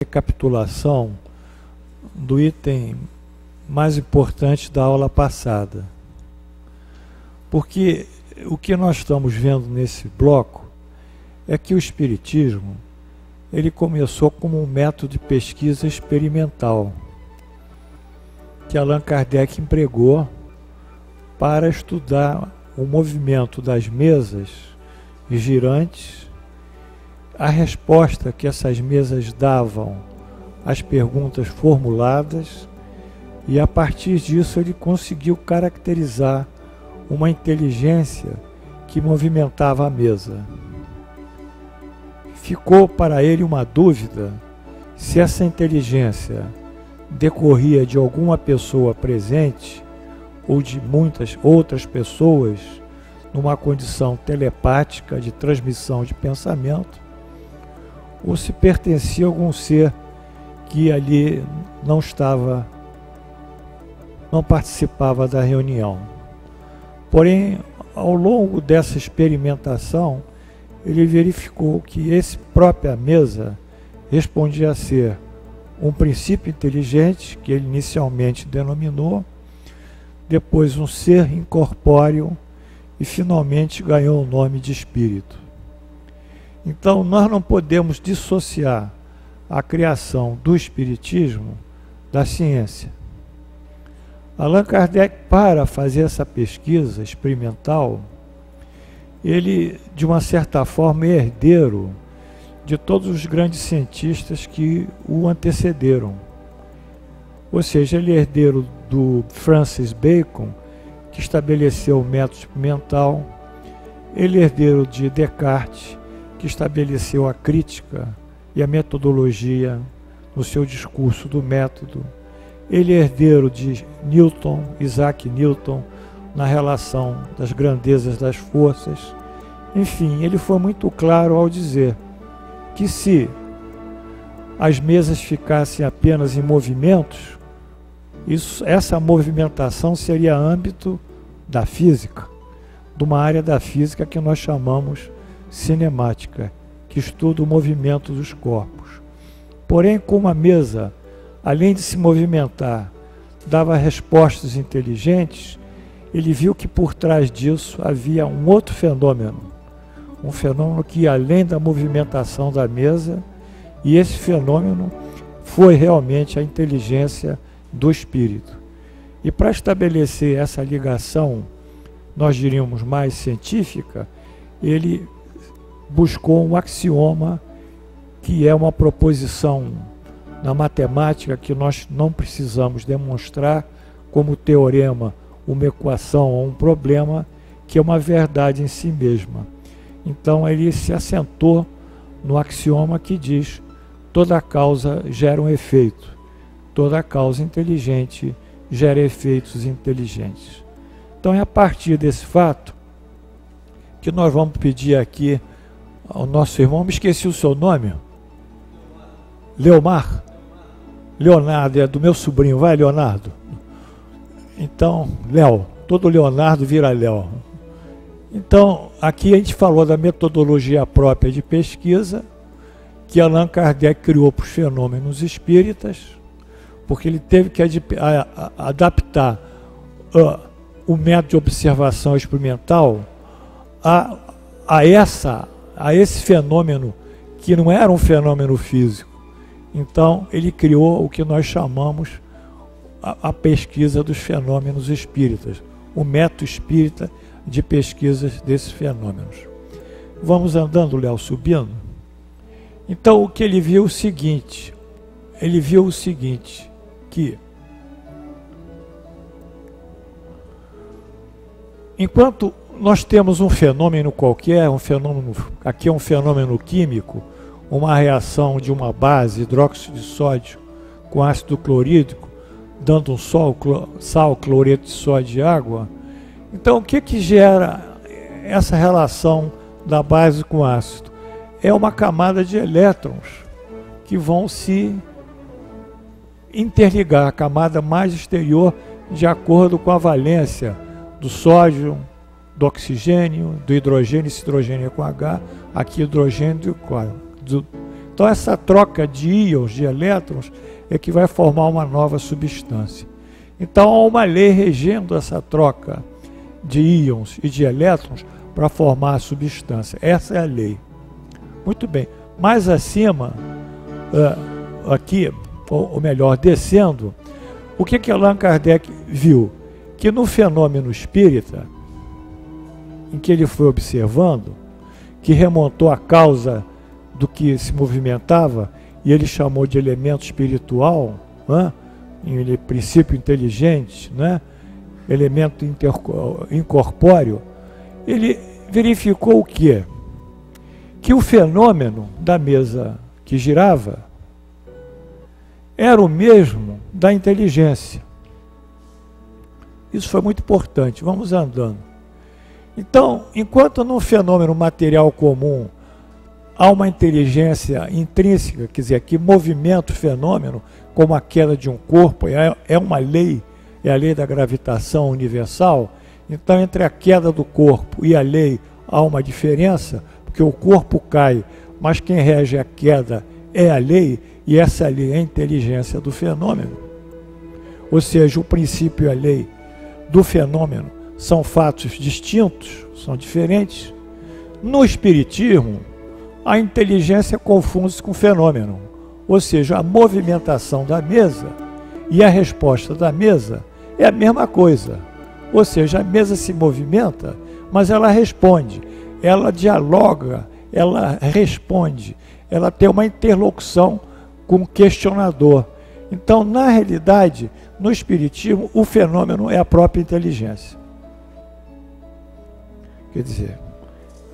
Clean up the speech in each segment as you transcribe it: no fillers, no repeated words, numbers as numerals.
Recapitulação do item mais importante da aula passada. Porque o que nós estamos vendo nesse bloco é que o Espiritismo ele começou como um método de pesquisa experimental que Allan Kardec empregou para estudar o movimento das mesas girantes, a resposta que essas mesas davam às perguntas formuladas, e a partir disso ele conseguiu caracterizar uma inteligência que movimentava a mesa. Ficou para ele uma dúvida se essa inteligência decorria de alguma pessoa presente ou de muitas outras pessoas numa condição telepática de transmissão de pensamento, ou se pertencia a algum ser que ali não participava da reunião. Porém, ao longo dessa experimentação, ele verificou que essa própria mesa respondia a ser um princípio inteligente, que ele inicialmente denominou, depois um ser incorpóreo e finalmente ganhou o nome de espírito. Então, nós não podemos dissociar a criação do Espiritismo da ciência. Allan Kardec, para fazer essa pesquisa experimental, ele, de uma certa forma, é herdeiro de todos os grandes cientistas que o antecederam. Ou seja, ele é herdeiro do Francis Bacon, que estabeleceu o método experimental, ele é herdeiro de Descartes, que estabeleceu a crítica e a metodologia no seu discurso do método. Ele é herdeiro de Newton, Isaac Newton, na relação das grandezas das forças. Enfim, ele foi muito claro ao dizer que se as mesas ficassem apenas em movimentos, essa movimentação seria âmbito da física, de uma área da física que nós chamamos cinemática, que estuda o movimento dos corpos. Porém, como a mesa, além de se movimentar, dava respostas inteligentes, ele viu que por trás disso havia um outro fenômeno, um fenômeno que ia além da movimentação da mesa, e esse fenômeno foi realmente a inteligência do espírito. E para estabelecer essa ligação, nós diríamos mais científica, ele buscou um axioma que é uma proposição na matemática que nós não precisamos demonstrar como teorema, uma equação ou um problema, que é uma verdade em si mesma. Então ele se assentou no axioma que diz: toda causa gera um efeito, toda causa inteligente gera efeitos inteligentes. Então é a partir desse fato que nós vamos pedir aqui ao nosso irmão, me esqueci o seu nome? Leomar? Leonardo, é do meu sobrinho, vai Leonardo? Então, Léo, todo Leonardo vira Léo. Então, aqui a gente falou da metodologia própria de pesquisa que Allan Kardec criou para os fenômenos espíritas, porque ele teve que adaptar o método de observação experimental a esse fenômeno que não era um fenômeno físico. Então, ele criou o que nós chamamos a pesquisa dos fenômenos espíritas, o método espírita de pesquisas desses fenômenos. Vamos andando, Léo, subindo. Então, o que ele viu o seguinte, que enquanto nós temos um fenômeno qualquer, aqui é um fenômeno químico, uma reação de uma base, hidróxido de sódio, com ácido clorídrico, dando um sal, cloreto de sódio e água. Então, o que gera essa relação da base com ácido? É uma camada de elétrons que vão se interligar, a camada mais exterior, de acordo com a valência do sódio, do oxigênio, do hidrogênio, esse hidrogênio é com H, aqui hidrogênio Então essa troca de íons, de elétrons, é que vai formar uma nova substância. Então há uma lei regendo essa troca de íons e de elétrons para formar a substância. Essa é a lei. Muito bem. Mais acima, aqui, ou melhor, descendo, o que Allan Kardec viu? Que no fenômeno espírita, em que ele foi observando, que remontou a causa do que se movimentava, e ele chamou de elemento espiritual, né? Ele, princípio inteligente, né? Elemento incorpóreo, ele verificou o quê? Que o fenômeno da mesa que girava era o mesmo da inteligência. Isso foi muito importante. Vamos andando. Então, enquanto num fenômeno material comum há uma inteligência intrínseca, quer dizer, que movimenta o fenômeno, como a queda de um corpo, é uma lei, é a lei da gravitação universal. Então, entre a queda do corpo e a lei há uma diferença, porque o corpo cai, mas quem rege a queda é a lei, e essa lei é a inteligência do fenômeno. Ou seja, o princípio e a lei do fenômeno são fatos distintos, são diferentes. No espiritismo, a inteligência confunde-se com o fenômeno, ou seja, a movimentação da mesa e a resposta da mesa é a mesma coisa. Ou seja, a mesa se movimenta, mas ela responde, ela dialoga, ela responde, ela tem uma interlocução com o questionador. Então, na realidade, no espiritismo, o fenômeno é a própria inteligência. Quer dizer,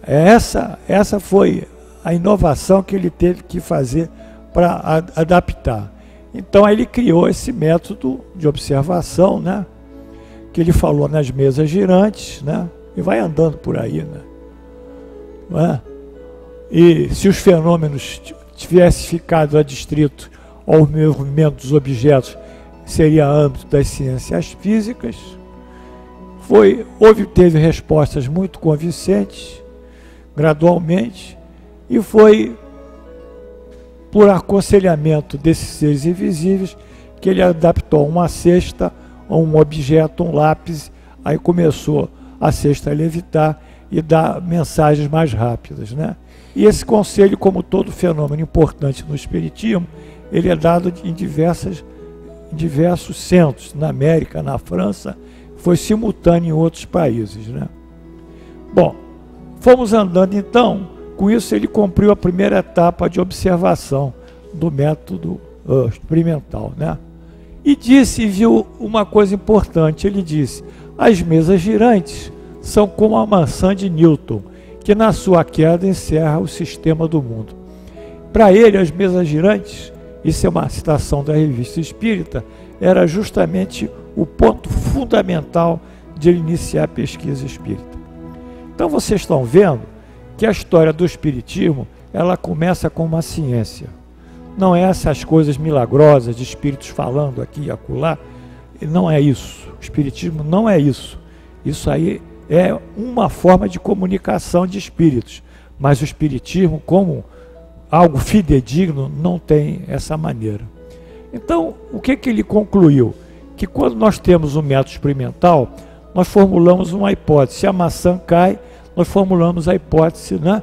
essa foi a inovação que ele teve que fazer para adaptar. Então, ele criou esse método de observação, né? Que ele falou nas mesas girantes, né? E vai andando por aí, né? Não é? E se os fenômenos tivessem ficado adstritos ao movimento dos objetos, seria âmbito das ciências físicas. Teve respostas muito convincentes, gradualmente, e foi por aconselhamento desses seres invisíveis que ele adaptou uma cesta a um objeto, um lápis, aí começou a cesta a levitar e dar mensagens mais rápidas, né? E esse conselho, como todo fenômeno importante no espiritismo, ele é dado em diversos centros, na América, na França, foi simultâneo em outros países, né? Bom, fomos andando então, com isso ele cumpriu a primeira etapa de observação do método experimental, né? E viu uma coisa importante, ele disse, as mesas girantes são como a maçã de Newton, que na sua queda encerra o sistema do mundo. Para ele, as mesas girantes, isso é uma citação da Revista Espírita, era justamente o ponto fundamental de ele iniciar a pesquisa espírita. Então vocês estão vendo que a história do espiritismo, ela começa com uma ciência. Não é essas coisas milagrosas de espíritos falando aqui e acolá, não é isso. O espiritismo não é isso. Isso aí é uma forma de comunicação de espíritos, mas o espiritismo, como algo fidedigno, não tem essa maneira. Então, o que ele concluiu? Que quando nós temos um método experimental, nós formulamos uma hipótese. Se a maçã cai, nós formulamos a hipótese, né,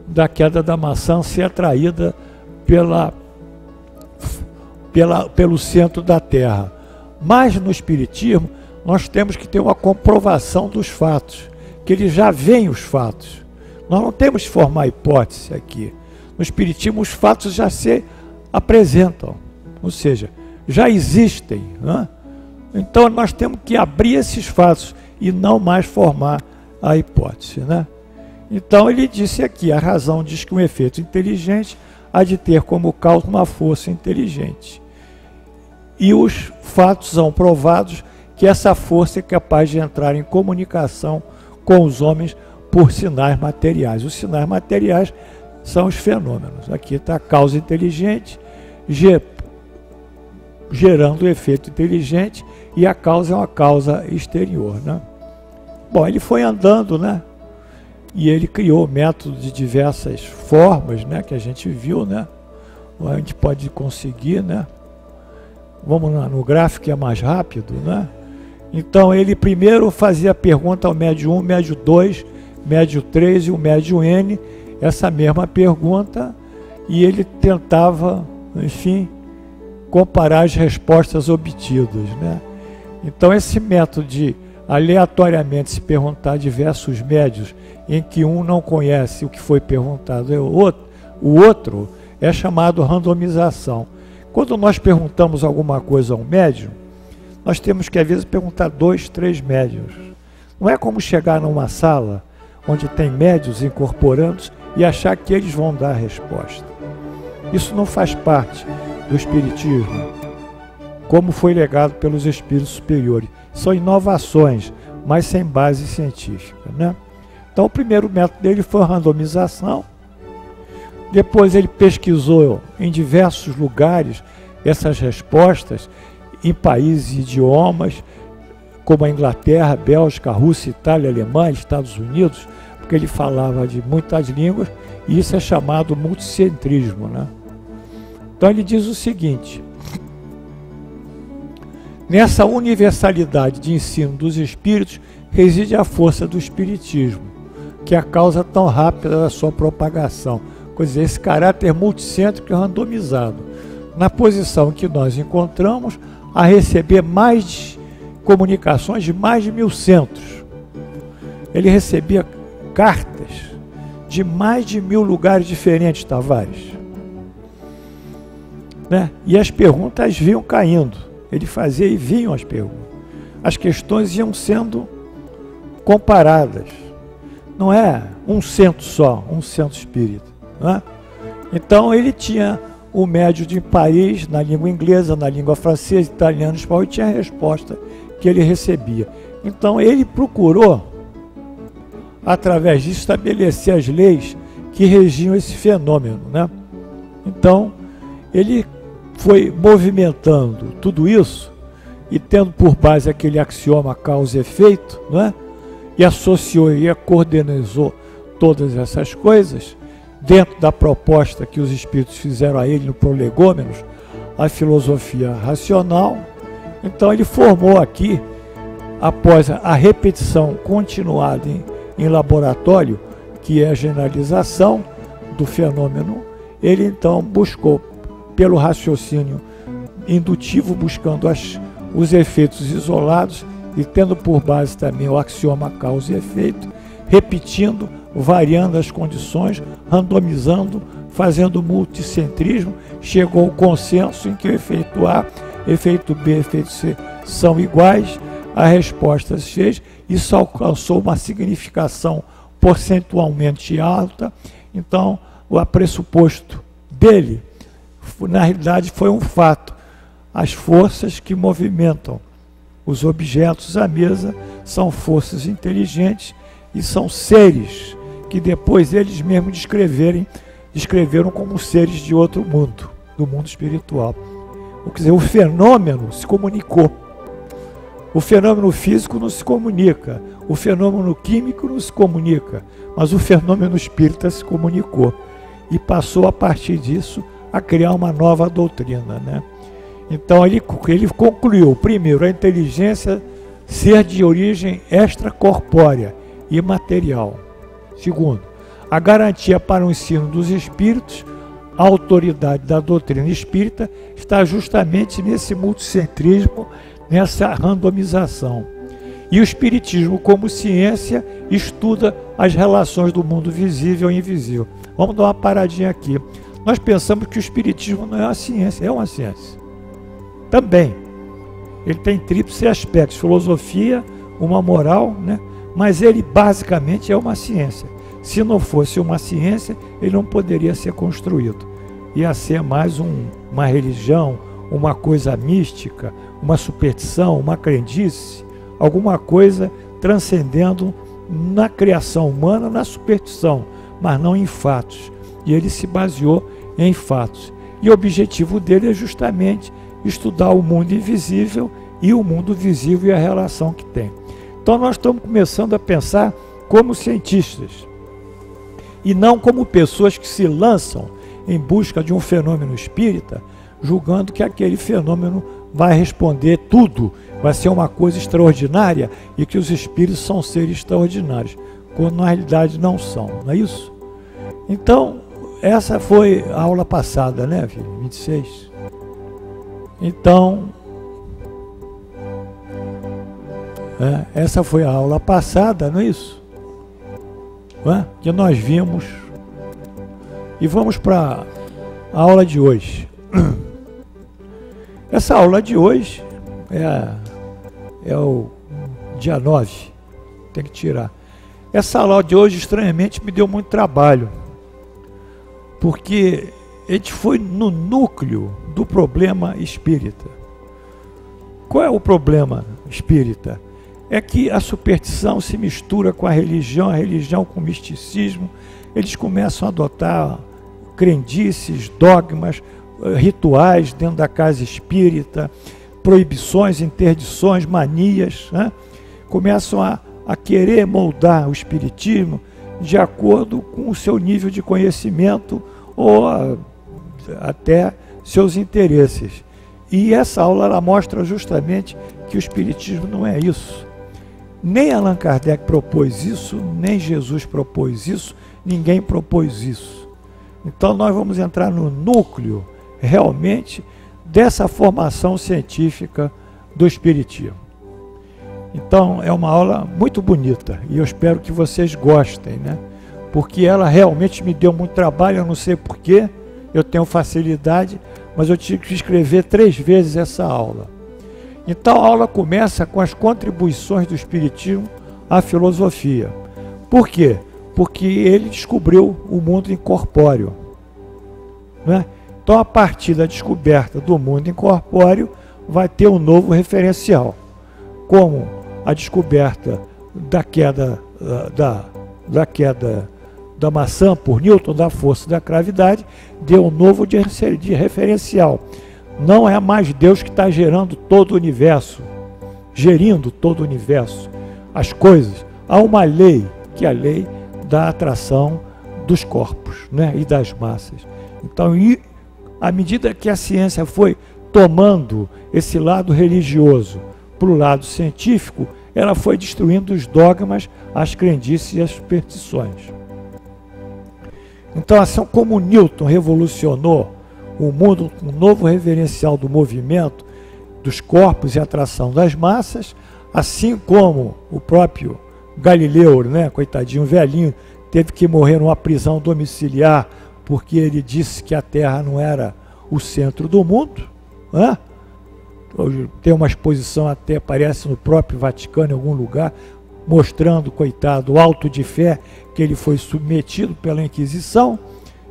da queda da maçã ser atraída pelo centro da Terra. Mas no espiritismo, nós temos que ter uma comprovação dos fatos, que eles já veem os fatos. Nós não temos que formar hipótese aqui. No espiritismo, os fatos já se apresentam, ou seja, já existem, né? Então, nós temos que abrir esses fatos e não mais formar a hipótese, né? Então, ele disse aqui, a razão diz que um efeito inteligente há de ter como causa uma força inteligente. E os fatos são provados que essa força é capaz de entrar em comunicação com os homens por sinais materiais. Os sinais materiais são os fenômenos. Aqui está a causa inteligente gerando o efeito inteligente e a causa é uma causa exterior, né? Bom, ele foi andando, né? E ele criou métodos de diversas formas, né? Que a gente viu, né? a gente pode conseguir, né? Vamos lá, no gráfico que é mais rápido, né? Então ele primeiro fazia a pergunta ao médio 1, médio 2, médio 3 e o médio N, essa mesma pergunta, e ele tentava, enfim, comparar as respostas obtidas, né? Então esse método de aleatoriamente se perguntar a diversos médios em que um não conhece o que foi perguntado o outro é chamado randomização. Quando nós perguntamos alguma coisa a um médium, nós temos que às vezes perguntar 2, 3 médios. Não é como chegar numa sala onde tem médios incorporandos e achar que eles vão dar a resposta. Isso não faz parte do espiritismo, como foi legado pelos espíritos superiores. São inovações, mas sem base científica, né? Então o primeiro método dele foi a randomização. Depois ele pesquisou em diversos lugares essas respostas, em países e idiomas, como a Inglaterra, Bélgica, Rússia, Itália, Alemanha, Estados Unidos, porque ele falava de muitas línguas, e isso é chamado multicentrismo, né? Então ele diz o seguinte: nessa universalidade de ensino dos espíritos reside a força do espiritismo, que é a causa tão rápida da sua propagação. Quer dizer, esse caráter multicêntrico e randomizado, na posição que nós encontramos a receber comunicações de mais de 1.000 centros. Ele recebia cartas de mais de 1.000 lugares diferentes, Tavares, né? E as perguntas vinham caindo. Ele fazia e vinham as perguntas. As questões iam sendo comparadas. Não é um centro só, um centro espírita, né? Então ele tinha o médio de Paris, na língua inglesa, na língua francesa, italiana, espanhol, e tinha a resposta que ele recebia. Então ele procurou, através disso, estabelecer as leis que regiam esse fenômeno, né? Então ele foi movimentando tudo isso e tendo por base aquele axioma causa e efeito, né? E associou e coordenizou todas essas coisas dentro da proposta que os espíritos fizeram a ele no Prolegômenos, a filosofia racional. Então ele formou aqui, após a repetição continuada em laboratório, que é a generalização do fenômeno, ele então buscou, pelo raciocínio indutivo, buscando os efeitos isolados e tendo por base também o axioma causa e efeito, repetindo, variando as condições, randomizando, fazendo multicentrismo, chegou ao consenso em que o efeito A, efeito B, efeito C são iguais, a resposta se fez, isso alcançou uma significação percentualmente alta. Então, o pressuposto dele, na realidade, foi um fato. As forças que movimentam os objetos à mesa são forças inteligentes e são seres que depois eles mesmos descreveram como seres de outro mundo, do mundo espiritual. Quer dizer, o fenômeno se comunicou. O fenômeno físico não se comunica, o fenômeno químico não se comunica, mas o fenômeno espírita se comunicou e passou a partir disso a criar uma nova doutrina, né? Então ele concluiu, primeiro, a inteligência ser de origem extracorpórea e material. Segundo, a garantia para o ensino dos espíritos, a autoridade da doutrina espírita está justamente nesse multicentrismo, nessa randomização. E o espiritismo, como ciência, estuda as relações do mundo visível e invisível. Vamos dar uma paradinha aqui. Nós pensamos que o espiritismo não é uma ciência, é uma ciência. Também. Ele tem tríplice aspectos, filosofia, uma moral, né? Mas ele basicamente é uma ciência. Se não fosse uma ciência, ele não poderia ser construído. Ia ser mais uma religião, uma coisa mística, uma superstição, uma crendice, alguma coisa transcendendo na criação humana, na superstição, mas não em fatos. E ele se baseou em fatos. E o objetivo dele é justamente estudar o mundo invisível e o mundo visível e a relação que tem. Então nós estamos começando a pensar como cientistas e não como pessoas que se lançam em busca de um fenômeno espírita, julgando que aquele fenômeno vai responder tudo, vai ser uma coisa extraordinária e que os espíritos são seres extraordinários, quando na realidade não são, não é isso? Então, essa foi a aula passada, né, filho? 26. Então, essa foi a aula passada, não é isso? Que nós vimos. E vamos para a aula de hoje. Essa aula de hoje é o dia 9. Tem que tirar. Essa aula de hoje, estranhamente, me deu muito trabalho. Porque a gente foi no núcleo do problema espírita. Qual é o problema espírita? É que a superstição se mistura com a religião com o misticismo. Eles começam a adotar crendices, dogmas, rituais dentro da casa espírita, proibições, interdições, manias, né? Começam a querer moldar o espiritismo de acordo com o seu nível de conhecimento ou até seus interesses. E essa aula ela mostra justamente que o espiritismo não é isso. Nem Allan Kardec propôs isso, nem Jesus propôs isso, ninguém propôs isso. Então nós vamos entrar no núcleo realmente dessa formação científica do espiritismo. Então é uma aula muito bonita e eu espero que vocês gostem, né? Porque ela realmente me deu muito trabalho, eu não sei porquê, eu tenho facilidade, mas eu tive que escrever 3 vezes essa aula. Então a aula começa com as contribuições do espiritismo à filosofia. Por quê? Porque ele descobriu o mundo incorpóreo, né? Então, a partir da descoberta do mundo incorpóreo, vai ter um novo referencial, como a descoberta da queda da maçã por Newton, da força da gravidade, deu um novo de referencial. Não é mais Deus que está gerando todo o universo, gerindo todo o universo, as coisas. Há uma lei, que é a lei da atração dos corpos, né, e das massas. Então, à medida que a ciência foi tomando esse lado religioso para o lado científico, ela foi destruindo os dogmas, as crendices e as superstições. Então, assim como Newton revolucionou o mundo com um novo referencial do movimento dos corpos e atração das massas, assim como o próprio Galileu, né, coitadinho velhinho, teve que morrer numa prisão domiciliar porque ele disse que a Terra não era o centro do mundo, né? Hoje tem uma exposição, até parece no próprio Vaticano, em algum lugar, mostrando, coitado, o auto de fé que ele foi submetido pela Inquisição.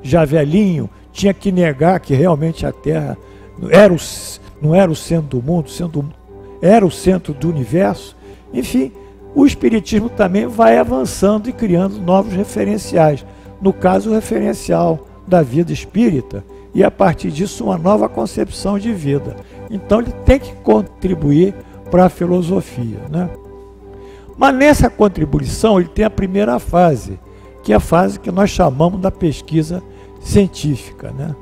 Já velhinho, tinha que negar que realmente a Terra não era o centro do mundo, era o centro do universo. Enfim, o Espiritismo também vai avançando e criando novos referenciais. No caso, o referencial da vida espírita, e a partir disso uma nova concepção de vida. Então ele tem que contribuir para a filosofia, né? Mas nessa contribuição ele tem a primeira fase, que é a fase que nós chamamos da pesquisa científica, né?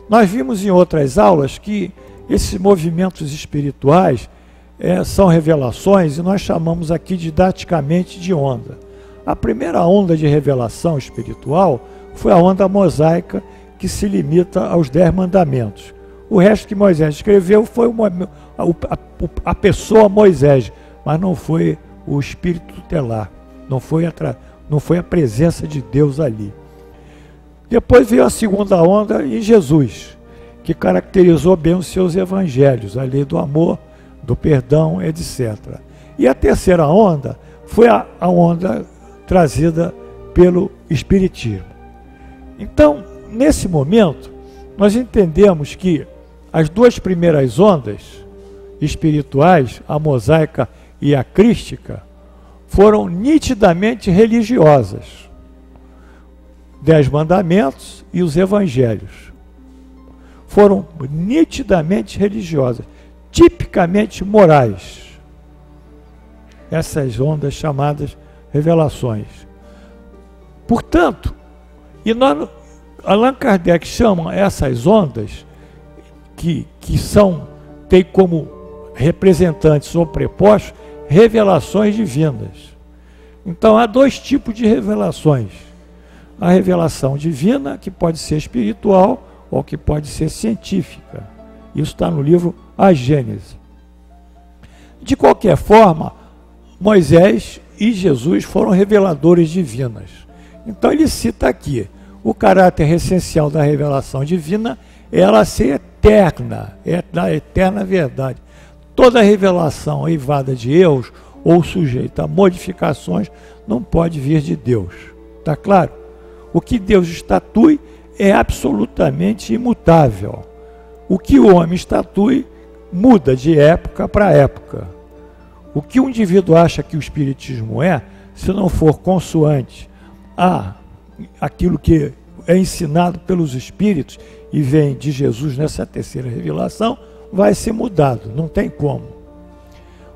Nós vimos em outras aulas que esses movimentos espirituais são revelações, e nós chamamos aqui didaticamente de onda. A primeira onda de revelação espiritual foi a onda mosaica, que se limita aos 10 mandamentos. O resto que Moisés escreveu foi a pessoa Moisés, mas não foi o espírito tutelar, não foi a presença de Deus ali. Depois veio a segunda onda em Jesus, que caracterizou bem os seus evangelhos, a lei do amor, do perdão, etc. E a terceira onda foi a onda trazida pelo Espiritismo. Então, nesse momento, nós entendemos que as 2 primeiras ondas espirituais, a mosaica e a crística, foram nitidamente religiosas. 10 mandamentos e os evangelhos foram nitidamente religiosas, tipicamente morais. Essas ondas chamadas revelações. Portanto, Allan Kardec chama essas ondas que tem como representantes ou prepostos revelações divinas. Então há dois tipos de revelações: a revelação divina, que pode ser espiritual ou que pode ser científica. Isso está no livro A Gênese. De qualquer forma, Moisés e Jesus foram reveladores divinas. Então ele cita aqui: o caráter essencial da revelação divina é ela ser eterna, é da eterna verdade. Toda revelação eivada de erros ou sujeita a modificações não pode vir de Deus. Está claro? O que Deus estatui é absolutamente imutável. O que o homem estatui muda de época para época. O que o indivíduo acha que o espiritismo é, se não for consoante aquilo que é ensinado pelos espíritos e vem de Jesus nessa terceira revelação, vai ser mudado, não tem como.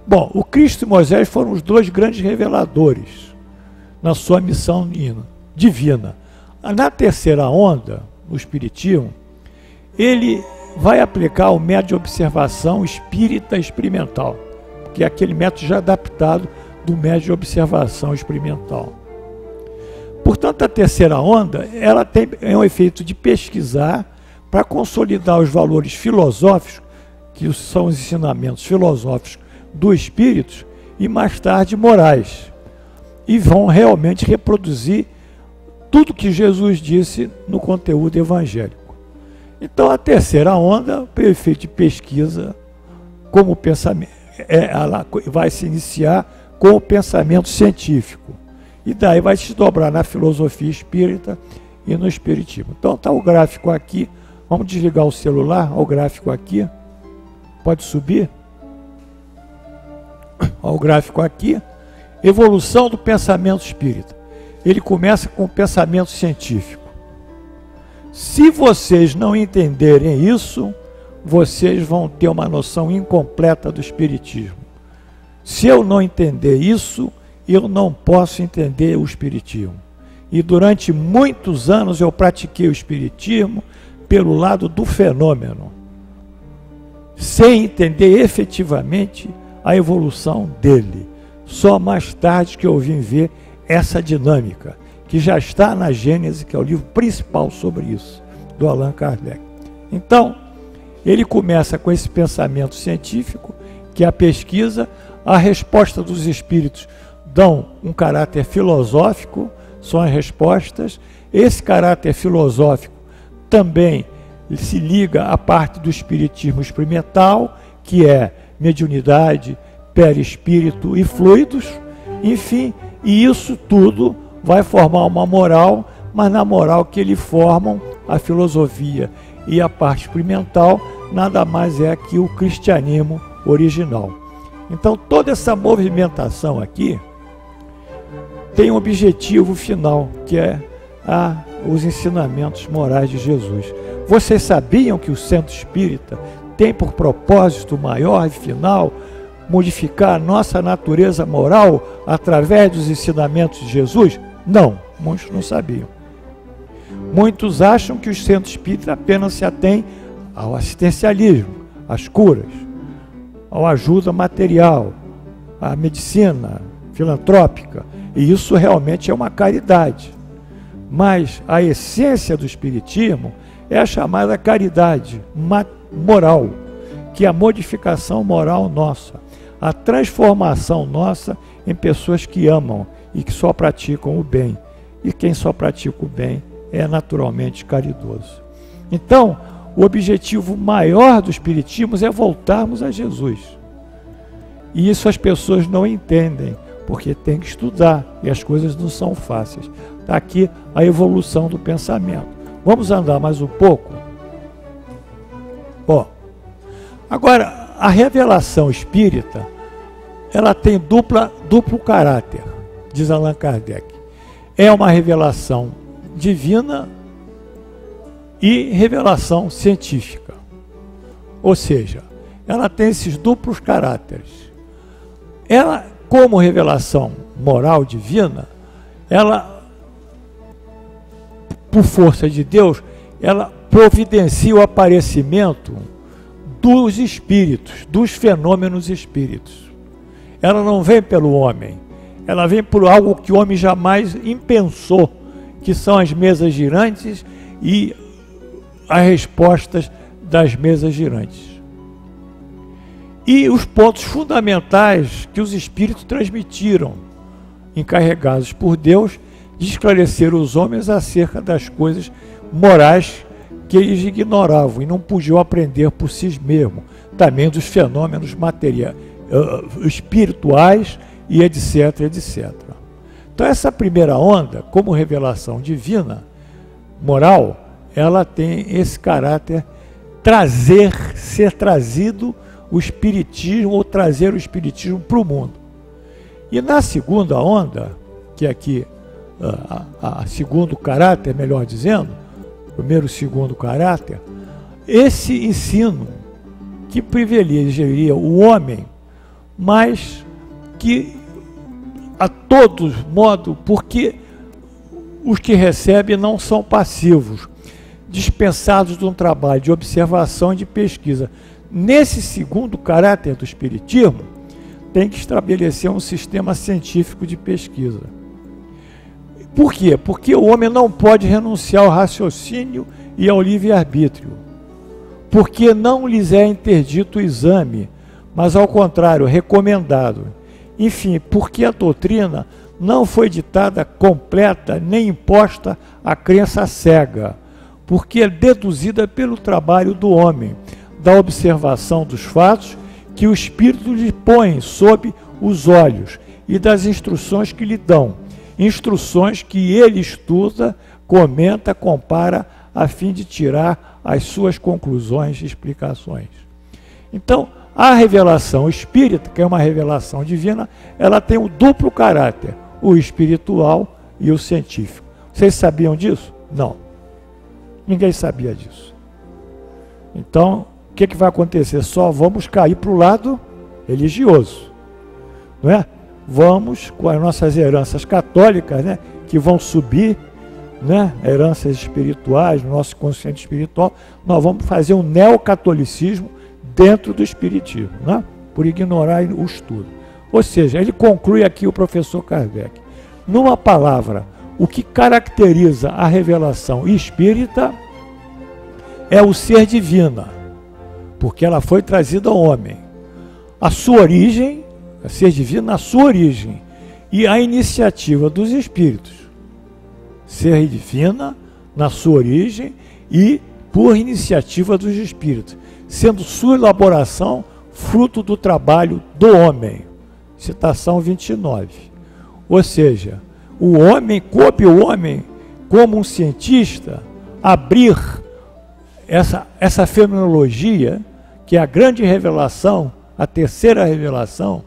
Bom, o Cristo e Moisés foram os dois grandes reveladores na sua missão divina. Na terceira onda, no espiritismo, ele vai aplicar o método de observação espírita experimental, que é aquele método já adaptado do método de observação experimental. Portanto, a terceira onda, ela tem um efeito de pesquisar para consolidar os valores filosóficos, que são os ensinamentos filosóficos do espírito, e mais tarde morais, e vão realmente reproduzir tudo que Jesus disse no conteúdo evangélico. Então a terceira onda, o efeito de pesquisa, como pensamento, ela vai se iniciar com o pensamento científico, e daí vai se dobrar na filosofia espírita e no espiritismo. Então está o gráfico aqui. Vamos desligar o celular, olha o gráfico aqui. Pode subir? Olha o gráfico aqui. Evolução do pensamento espírita. Ele começa com o pensamento científico. Se vocês não entenderem isso, vocês vão ter uma noção incompleta do espiritismo. Se eu não entender isso, eu não posso entender o espiritismo. E durante muitos anos eu pratiquei o espiritismo pelo lado do fenômeno, sem entender efetivamente a evolução dele. Só mais tarde que eu vim ver essa dinâmica, que já está na Gênese, que é o livro principal sobre isso, do Allan Kardec. Então, ele começa com esse pensamento científico, que é a pesquisa. A resposta dos espíritos dão um caráter filosófico, são as respostas. Esse caráter filosófico também se liga à parte do espiritismo experimental, que é mediunidade, perispírito e fluidos, enfim, e isso tudo vai formar uma moral, mas na moral que eles formam, a filosofia e a parte experimental, nada mais é que o cristianismo original. Então toda essa movimentação aqui tem um objetivo final, que é os ensinamentos morais de Jesus. Vocês sabiam que o centro espírita tem por propósito maior e final modificar a nossa natureza moral através dos ensinamentos de Jesus? Não, muitos não sabiam. Muitos acham que o centro espírita apenas se atém ao assistencialismo, às curas, à ajuda material, à medicina filantrópica, e isso realmente é uma caridade. Mas a essência do espiritismo é a chamada caridade moral, que é a modificação moral nossa, a transformação nossa em pessoas que amam e que só praticam o bem. E quem só pratica o bem é naturalmente caridoso. Então, o objetivo maior do espiritismo é voltarmos a Jesus. E isso as pessoas não entendem, porque tem que estudar e as coisas não são fáceis. Está aqui a evolução do pensamento. Vamos andar mais um pouco? Agora, a revelação espírita, ela tem duplo caráter, diz Allan Kardec. É uma revelação divina e revelação científica. Ou seja, ela tem esses duplos caráteres. Ela, como revelação moral divina, ela por força de Deus, ela providencia o aparecimento dos espíritos, dos fenômenos espíritos. Ela não vem pelo homem, ela vem por algo que o homem jamais impensou, que são as mesas girantes e as respostas das mesas girantes. E os pontos fundamentais que os espíritos transmitiram, encarregados por Deus de esclarecer os homens acerca das coisas morais que eles ignoravam e não podiam aprender por si mesmos, também dos fenômenos materiais, espirituais e etc, etc. Então essa primeira onda, como revelação divina, moral, ela tem esse caráter ser trazido o espiritismo ou trazer o espiritismo para o mundo. E na segunda onda, que é aqui a segundo caráter, melhor dizendo, primeiro e segundo caráter, esse ensino que privilegiaria o homem, mas que a todos modos, porque os que recebem não são passivos, dispensados de um trabalho de observação e de pesquisa. Nesse segundo caráter do espiritismo, tem que estabelecer um sistema científico de pesquisa. Por quê? Porque o homem não pode renunciar ao raciocínio e ao livre-arbítrio, porque não lhes é interdito o exame, mas ao contrário, recomendado. Enfim, porque a doutrina não foi ditada completa nem imposta à crença cega, porque é deduzida pelo trabalho do homem, da observação dos fatos que o Espírito lhe põe sob os olhos e das instruções que lhe dão, instruções que ele estuda, comenta, compara, a fim de tirar as suas conclusões e explicações. Então, a revelação espírita, que é uma revelação divina, ela tem um duplo caráter, o espiritual e o científico. Vocês sabiam disso? Não. Ninguém sabia disso. Então, o que vai acontecer? Só vamos cair para o lado religioso, não é? Vamos com as nossas heranças católicas, né, que vão subir, né, heranças espirituais, no nosso consciente espiritual, nós vamos fazer um neocatolicismo dentro do espiritismo, né, por ignorar o estudo. Ou seja, ele conclui aqui o professor Kardec. Numa palavra, o que caracteriza a revelação espírita é o ser divina, porque ela foi trazida ao homem. A sua origem, a ser divino na sua origem, e a iniciativa dos espíritos. Ser divina na sua origem e por iniciativa dos espíritos, sendo sua elaboração fruto do trabalho do homem. Citação 29. Ou seja, o homem, coube o homem, como um cientista, abrir essa fenomenologia, que é a grande revelação, a terceira revelação,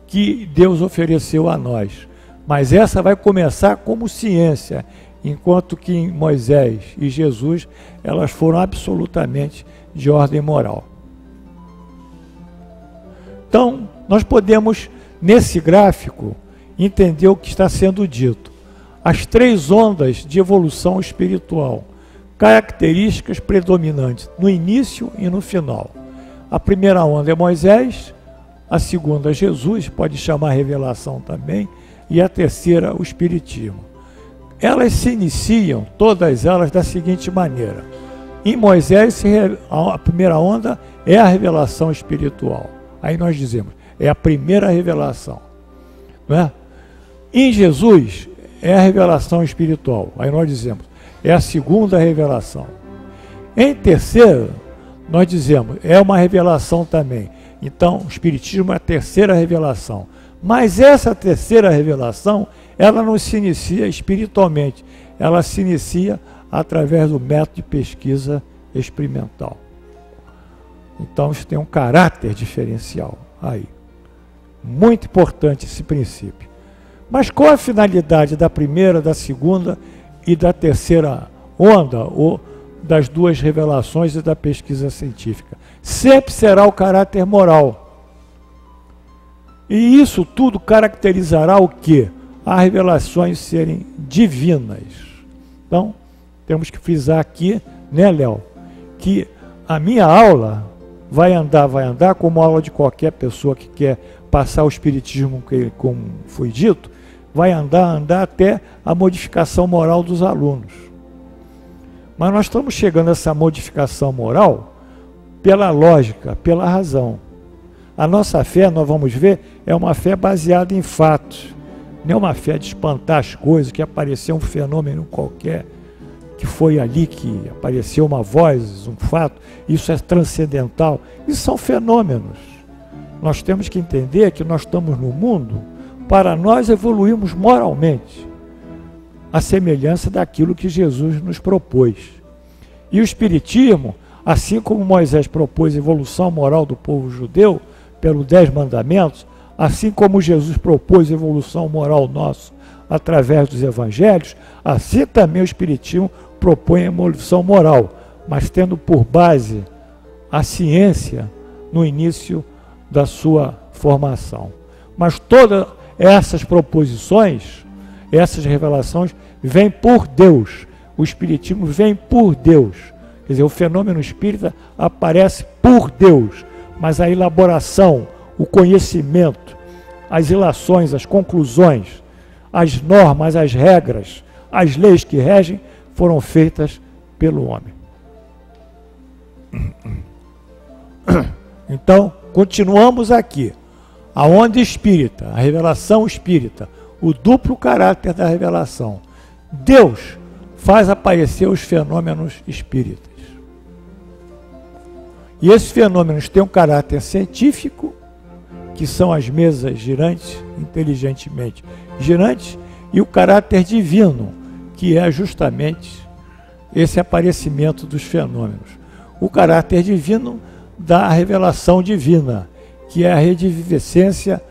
que Deus ofereceu a nós. Mas essa vai começar como ciência, enquanto que em Moisés e Jesus, elas foram absolutamente de ordem moral. Então, nós podemos, nesse gráfico, entender o que está sendo dito. As três ondas de evolução espiritual, características predominantes no início e no final. A primeira onda é Moisés, a segunda Jesus, pode chamar revelação também, e a terceira o Espiritismo. Elas se iniciam, todas elas, da seguinte maneira. Em Moisés, a primeira onda é a revelação espiritual. Aí nós dizemos, é a primeira revelação. Não é? Em Jesus, é a revelação espiritual. Aí nós dizemos, é a segunda revelação. Em terceiro, nós dizemos, é uma revelação também. Então, o Espiritismo é a terceira revelação. Mas essa terceira revelação, ela não se inicia espiritualmente, ela se inicia através do método de pesquisa experimental. Então, isso tem um caráter diferencial aí. Muito importante esse princípio. Mas qual a finalidade da primeira, da segunda e da terceira onda, ou das duas revelações e da pesquisa científica? Sempre será o caráter moral. E isso tudo caracterizará o quê? As revelações serem divinas. Então, temos que frisar aqui, né, Léo, que a minha aula vai andar como a aula de qualquer pessoa que quer passar o espiritismo, como foi dito, vai andar até a modificação moral dos alunos. Mas nós estamos chegando a essa modificação moral pela lógica, pela razão. A nossa fé, nós vamos ver, é uma fé baseada em fatos. Não é uma fé de espantar as coisas, que apareceu um fenômeno qualquer, que foi ali que apareceu uma voz, um fato, isso é transcendental. Isso são fenômenos. Nós temos que entender que nós estamos no mundo para nós evoluirmos moralmente, a semelhança daquilo que Jesus nos propôs. E o Espiritismo, assim como Moisés propôs a evolução moral do povo judeu, pelos 10 mandamentos, assim como Jesus propôs a evolução moral nossa através dos evangelhos, assim também o Espiritismo propõe a evolução moral, mas tendo por base a ciência no início da sua formação. Mas todas essas proposições, essas revelações, vêm por Deus. O Espiritismo vem por Deus. Quer dizer, o fenômeno espírita aparece por Deus, mas a elaboração, o conhecimento, as ilações, as conclusões, as normas, as regras, as leis que regem foram feitas pelo homem. Então, continuamos aqui. A onda espírita, a revelação espírita, o duplo caráter da revelação. Deus faz aparecer os fenômenos espíritas. E esses fenômenos têm um caráter científico, que são as mesas girantes, inteligentemente girantes, e o caráter divino, que é justamente esse aparecimento dos fenômenos. O caráter divino da revelação divina, que é a rediviscência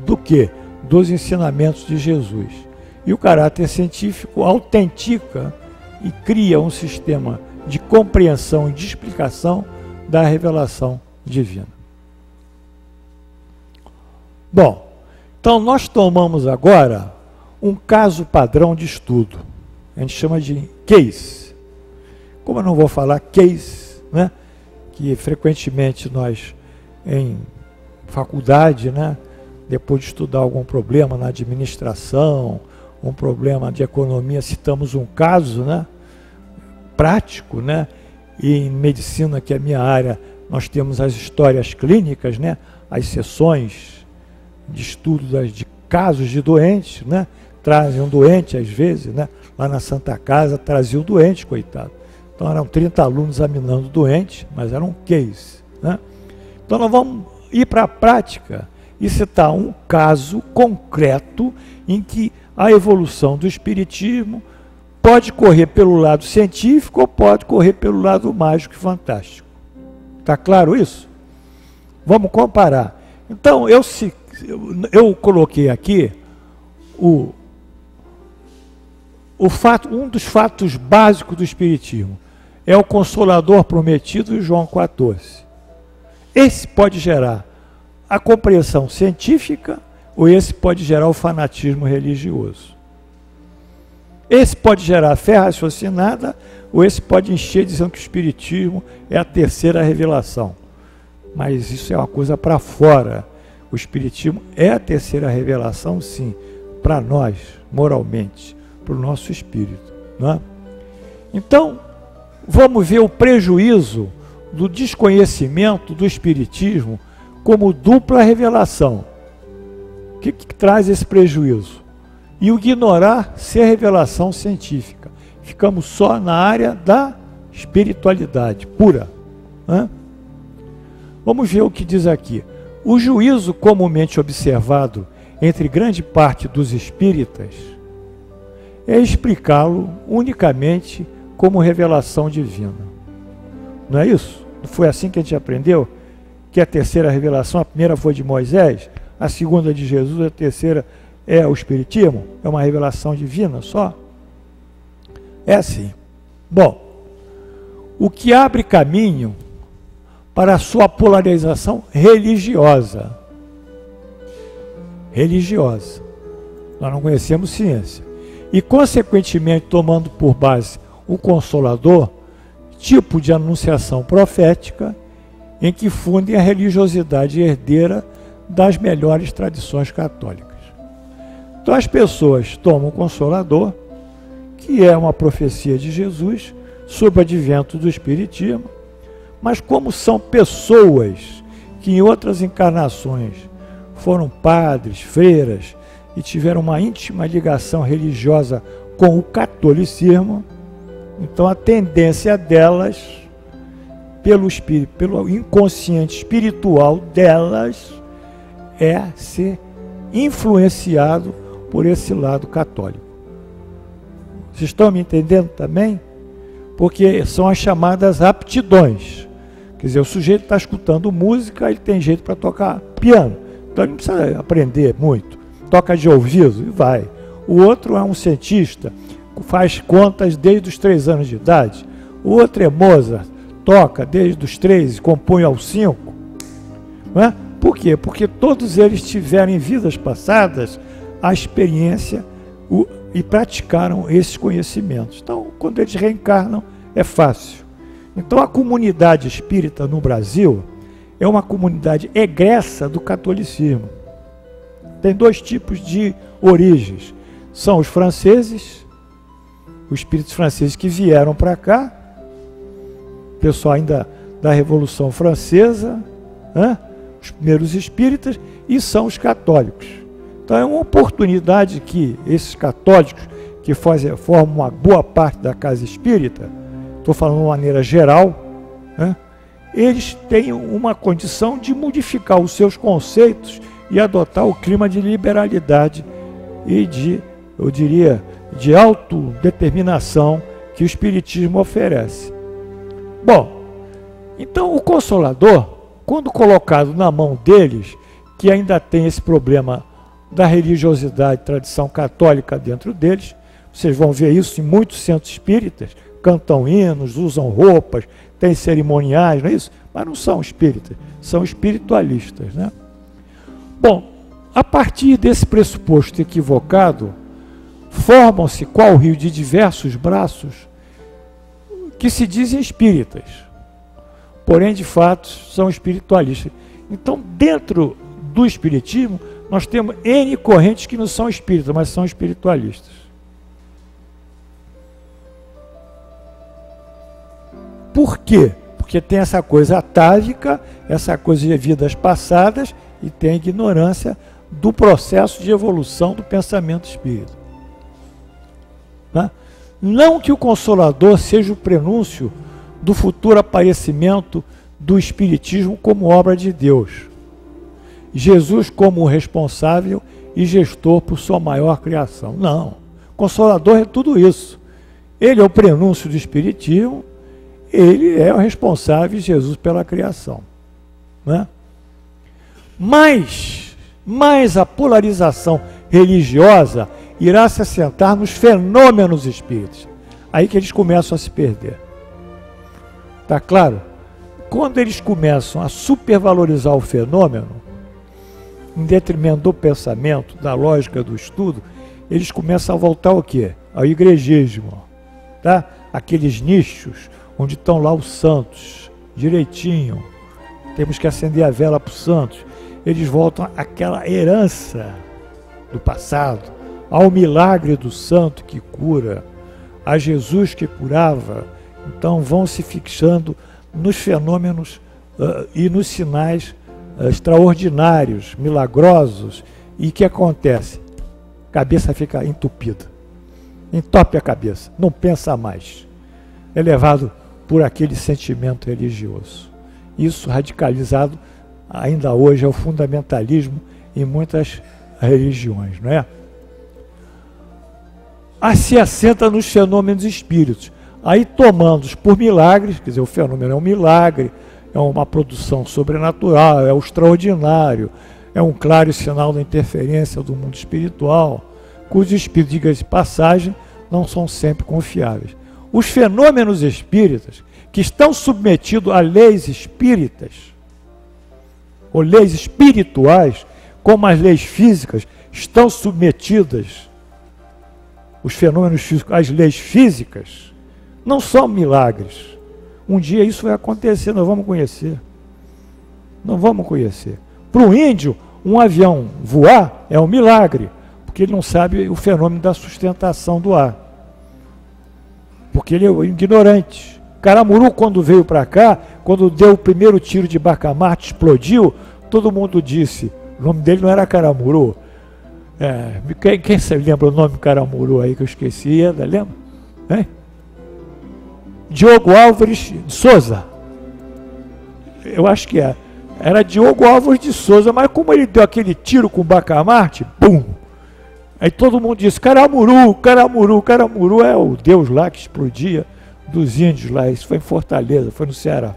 do quê? Dos ensinamentos de Jesus. E o caráter científico autentica e cria um sistema de compreensão e de explicação da revelação divina. Bom, então nós tomamos agora um caso padrão de estudo. A gente chama de case. Como eu não vou falar case, né, que frequentemente nós em faculdade, né, depois de estudar algum problema na administração, um problema de economia, citamos um caso, né, prático, né, e em medicina, que é a minha área, nós temos as histórias clínicas, né, as sessões de estudo de casos de doentes, né, trazem um doente às vezes, né, lá na Santa Casa trazia o doente, coitado. Então eram 30 alunos examinando o doente, mas era um case, né. Então nós vamos ir para a prática e citar um caso concreto em que a evolução do espiritismo pode correr pelo lado científico ou pode correr pelo lado mágico e fantástico. Está claro isso? Vamos comparar. Então, eu coloquei aqui um dos fatos básicos do espiritismo. É o Consolador prometido em João 14. Esse pode gerar a compreensão científica ou esse pode gerar o fanatismo religioso. Esse pode gerar a fé raciocinada, ou esse pode encher dizendo que o espiritismo é a terceira revelação. Mas isso é uma coisa para fora. O espiritismo é a terceira revelação, sim, para nós, moralmente, para o nosso espírito. Não é? Então, vamos ver o prejuízo do desconhecimento do espiritismo como dupla revelação. O que traz esse prejuízo? E o ignorar ser revelação científica. Ficamos só na área da espiritualidade pura. Né? Vamos ver o que diz aqui. O juízo comumente observado entre grande parte dos espíritas é explicá-lo unicamente como revelação divina. Não é isso? Não foi assim que a gente aprendeu? Que a terceira revelação, a primeira foi de Moisés, a segunda de Jesus, a terceira é o espiritismo? É uma revelação divina só? É assim. Bom, o que abre caminho para a sua polarização religiosa. Religiosa. Nós não conhecemos ciência. E, consequentemente, tomando por base o Consolador, tipo de anunciação profética em que fundem a religiosidade herdeira das melhores tradições católicas. Então as pessoas tomam o Consolador, que é uma profecia de Jesus sobre o advento do Espiritismo, mas como são pessoas que em outras encarnações foram padres, freiras e tiveram uma íntima ligação religiosa com o catolicismo, então a tendência delas, pelo inconsciente espiritual delas, é ser influenciado por esse lado católico. Vocês estão me entendendo também? Porque são as chamadas aptidões. Quer dizer, o sujeito está escutando música, ele tem jeito para tocar piano. Então ele não precisa aprender muito. Toca de ouvido e vai. O outro é um cientista, faz contas desde os 3 anos de idade. O outro é Mozart, toca desde os 3 e compõe aos 5. Não é? Por quê? Porque todos eles tiveram em vidas passadas a experiência e praticaram esses conhecimentos. Então, quando eles reencarnam, é fácil. Então, a comunidade espírita no Brasil é uma comunidade egressa do catolicismo. Tem 2 tipos de origens. São os franceses, os espíritos franceses que vieram para cá, pessoal ainda da Revolução Francesa, os primeiros espíritas, e são os católicos. Então é uma oportunidade que esses católicos, que formam uma boa parte da casa espírita, estou falando de uma maneira geral, eles têm uma condição de modificar os seus conceitos e adotar o clima de liberalidade e de, eu diria, de autodeterminação que o Espiritismo oferece. Bom, então o Consolador, quando colocado na mão deles, que ainda tem esse problema da religiosidade, tradição católica dentro deles, vocês vão ver isso em muitos centros espíritas, cantam hinos, usam roupas, têm cerimoniais, não é isso? Mas não são espíritas, são espiritualistas, né? Bom, a partir desse pressuposto equivocado, formam-se qual rio de diversos braços que se dizem espíritas, porém de fato são espiritualistas. Então, dentro do espiritismo, nós temos N correntes que não são espíritas, mas são espiritualistas. Por quê? Porque tem essa coisa atávica, essa coisa de vidas passadas, e tem a ignorância do processo de evolução do pensamento espírita. Não que o Consolador seja o prenúncio do futuro aparecimento do Espiritismo como obra de Deus. Jesus como o responsável e gestor por sua maior criação. Não. O Consolador é tudo isso. Ele é o prenúncio do Espiritismo, ele é o responsável, Jesus, pela criação. Né? Mas a polarização religiosa irá se assentar nos fenômenos espíritas. Aí que eles começam a se perder. Tá claro? Quando eles começam a supervalorizar o fenômeno, em detrimento do pensamento, da lógica do estudo, eles começam a voltar ao quê? Ao igrejismo. Tá? Aqueles nichos onde estão lá os santos, direitinho. Temos que acender a vela para os santos. Eles voltam àquela herança do passado, ao milagre do santo que cura, a Jesus que curava. Então vão se fixando nos fenômenos e nos sinais extraordinários, milagrosos. E o que acontece? A cabeça fica entupida, entope a cabeça, não pensa mais, é levado por aquele sentimento religioso. Isso radicalizado ainda hoje é o fundamentalismo em muitas religiões, não é? Se assenta nos fenômenos espíritos, aí tomando-os por milagres, quer dizer, o fenômeno é um milagre, é uma produção sobrenatural, é o extraordinário, é um claro sinal da interferência do mundo espiritual, cujos espíritos, diga-se de passagem, não são sempre confiáveis. Os fenômenos espíritas, que estão submetidos a leis espíritas, ou leis espirituais, como as leis físicas, estão submetidas, os fenômenos físicos, às leis físicas, Não são milagres. Um dia isso vai acontecer, nós vamos conhecer. Não vamos conhecer. Para o índio, um avião voar é um milagre, porque ele não sabe o fenômeno da sustentação do ar. Porque ele é ignorante. Caramuru, quando veio para cá, quando deu o primeiro tiro de bacamarte, explodiu, todo mundo disse, o nome dele não era Caramuru. Quem se lembra o nome do Caramuru aí que eu esqueci? Lembra? Hein? Diogo Álvares de Souza. Eu acho que é. Era Diogo Álvares de Souza, mas como ele deu aquele tiro com o bacamarte, pum! Aí todo mundo disse, Caramuru, Caramuru, Caramuru é o deus lá que explodia dos índios lá. Isso foi em Fortaleza, foi no Ceará.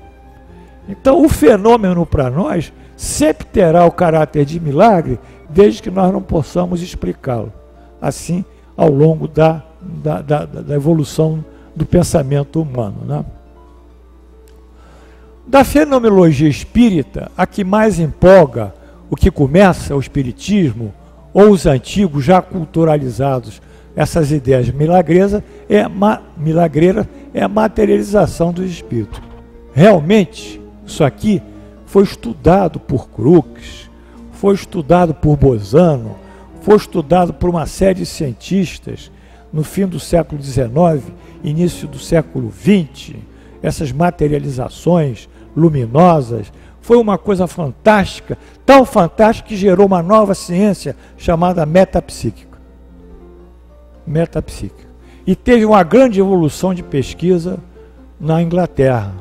Então o fenômeno para nós sempre terá o caráter de milagre, desde que nós não possamos explicá-lo. Assim, ao longo da evolução do pensamento humano, né? Da fenomenologia espírita, a que mais empolga o que começa, o espiritismo, ou os antigos já culturalizados, essas ideias milagreiras, é a materialização dos espíritos. Realmente, isso aqui foi estudado por Crookes, foi estudado por Bozano, foi estudado por uma série de cientistas no fim do século XIX, início do século XX, essas materializações luminosas, foi uma coisa fantástica, tão fantástica que gerou uma nova ciência chamada metapsíquica. Metapsíquica. E teve uma grande evolução de pesquisa na Inglaterra,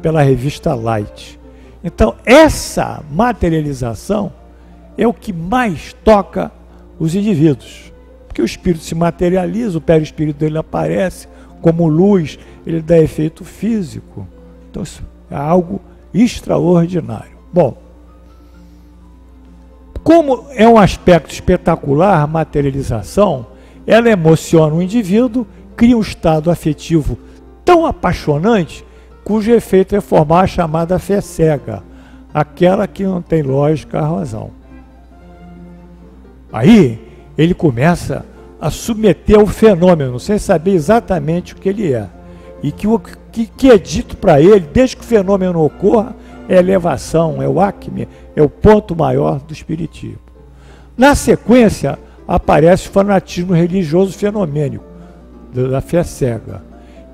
pela revista Light. Então, essa materialização é o que mais toca os indivíduos. Porque o espírito se materializa, o perispírito dele aparece como luz, ele dá efeito físico. Então, isso é algo extraordinário. Bom, como é um aspecto espetacular a materialização, ela emociona o indivíduo, cria um estado afetivo tão apaixonante, cujo efeito é formar a chamada fé cega, aquela que não tem lógica, a razão. Aí ele começa a submeter ao fenômeno, sem saber exatamente o que ele é. E que o que é dito para ele, desde que o fenômeno ocorra, é elevação, é o acme, é o ponto maior do espiritismo. Na sequência, aparece o fanatismo religioso fenomênico, da fé cega,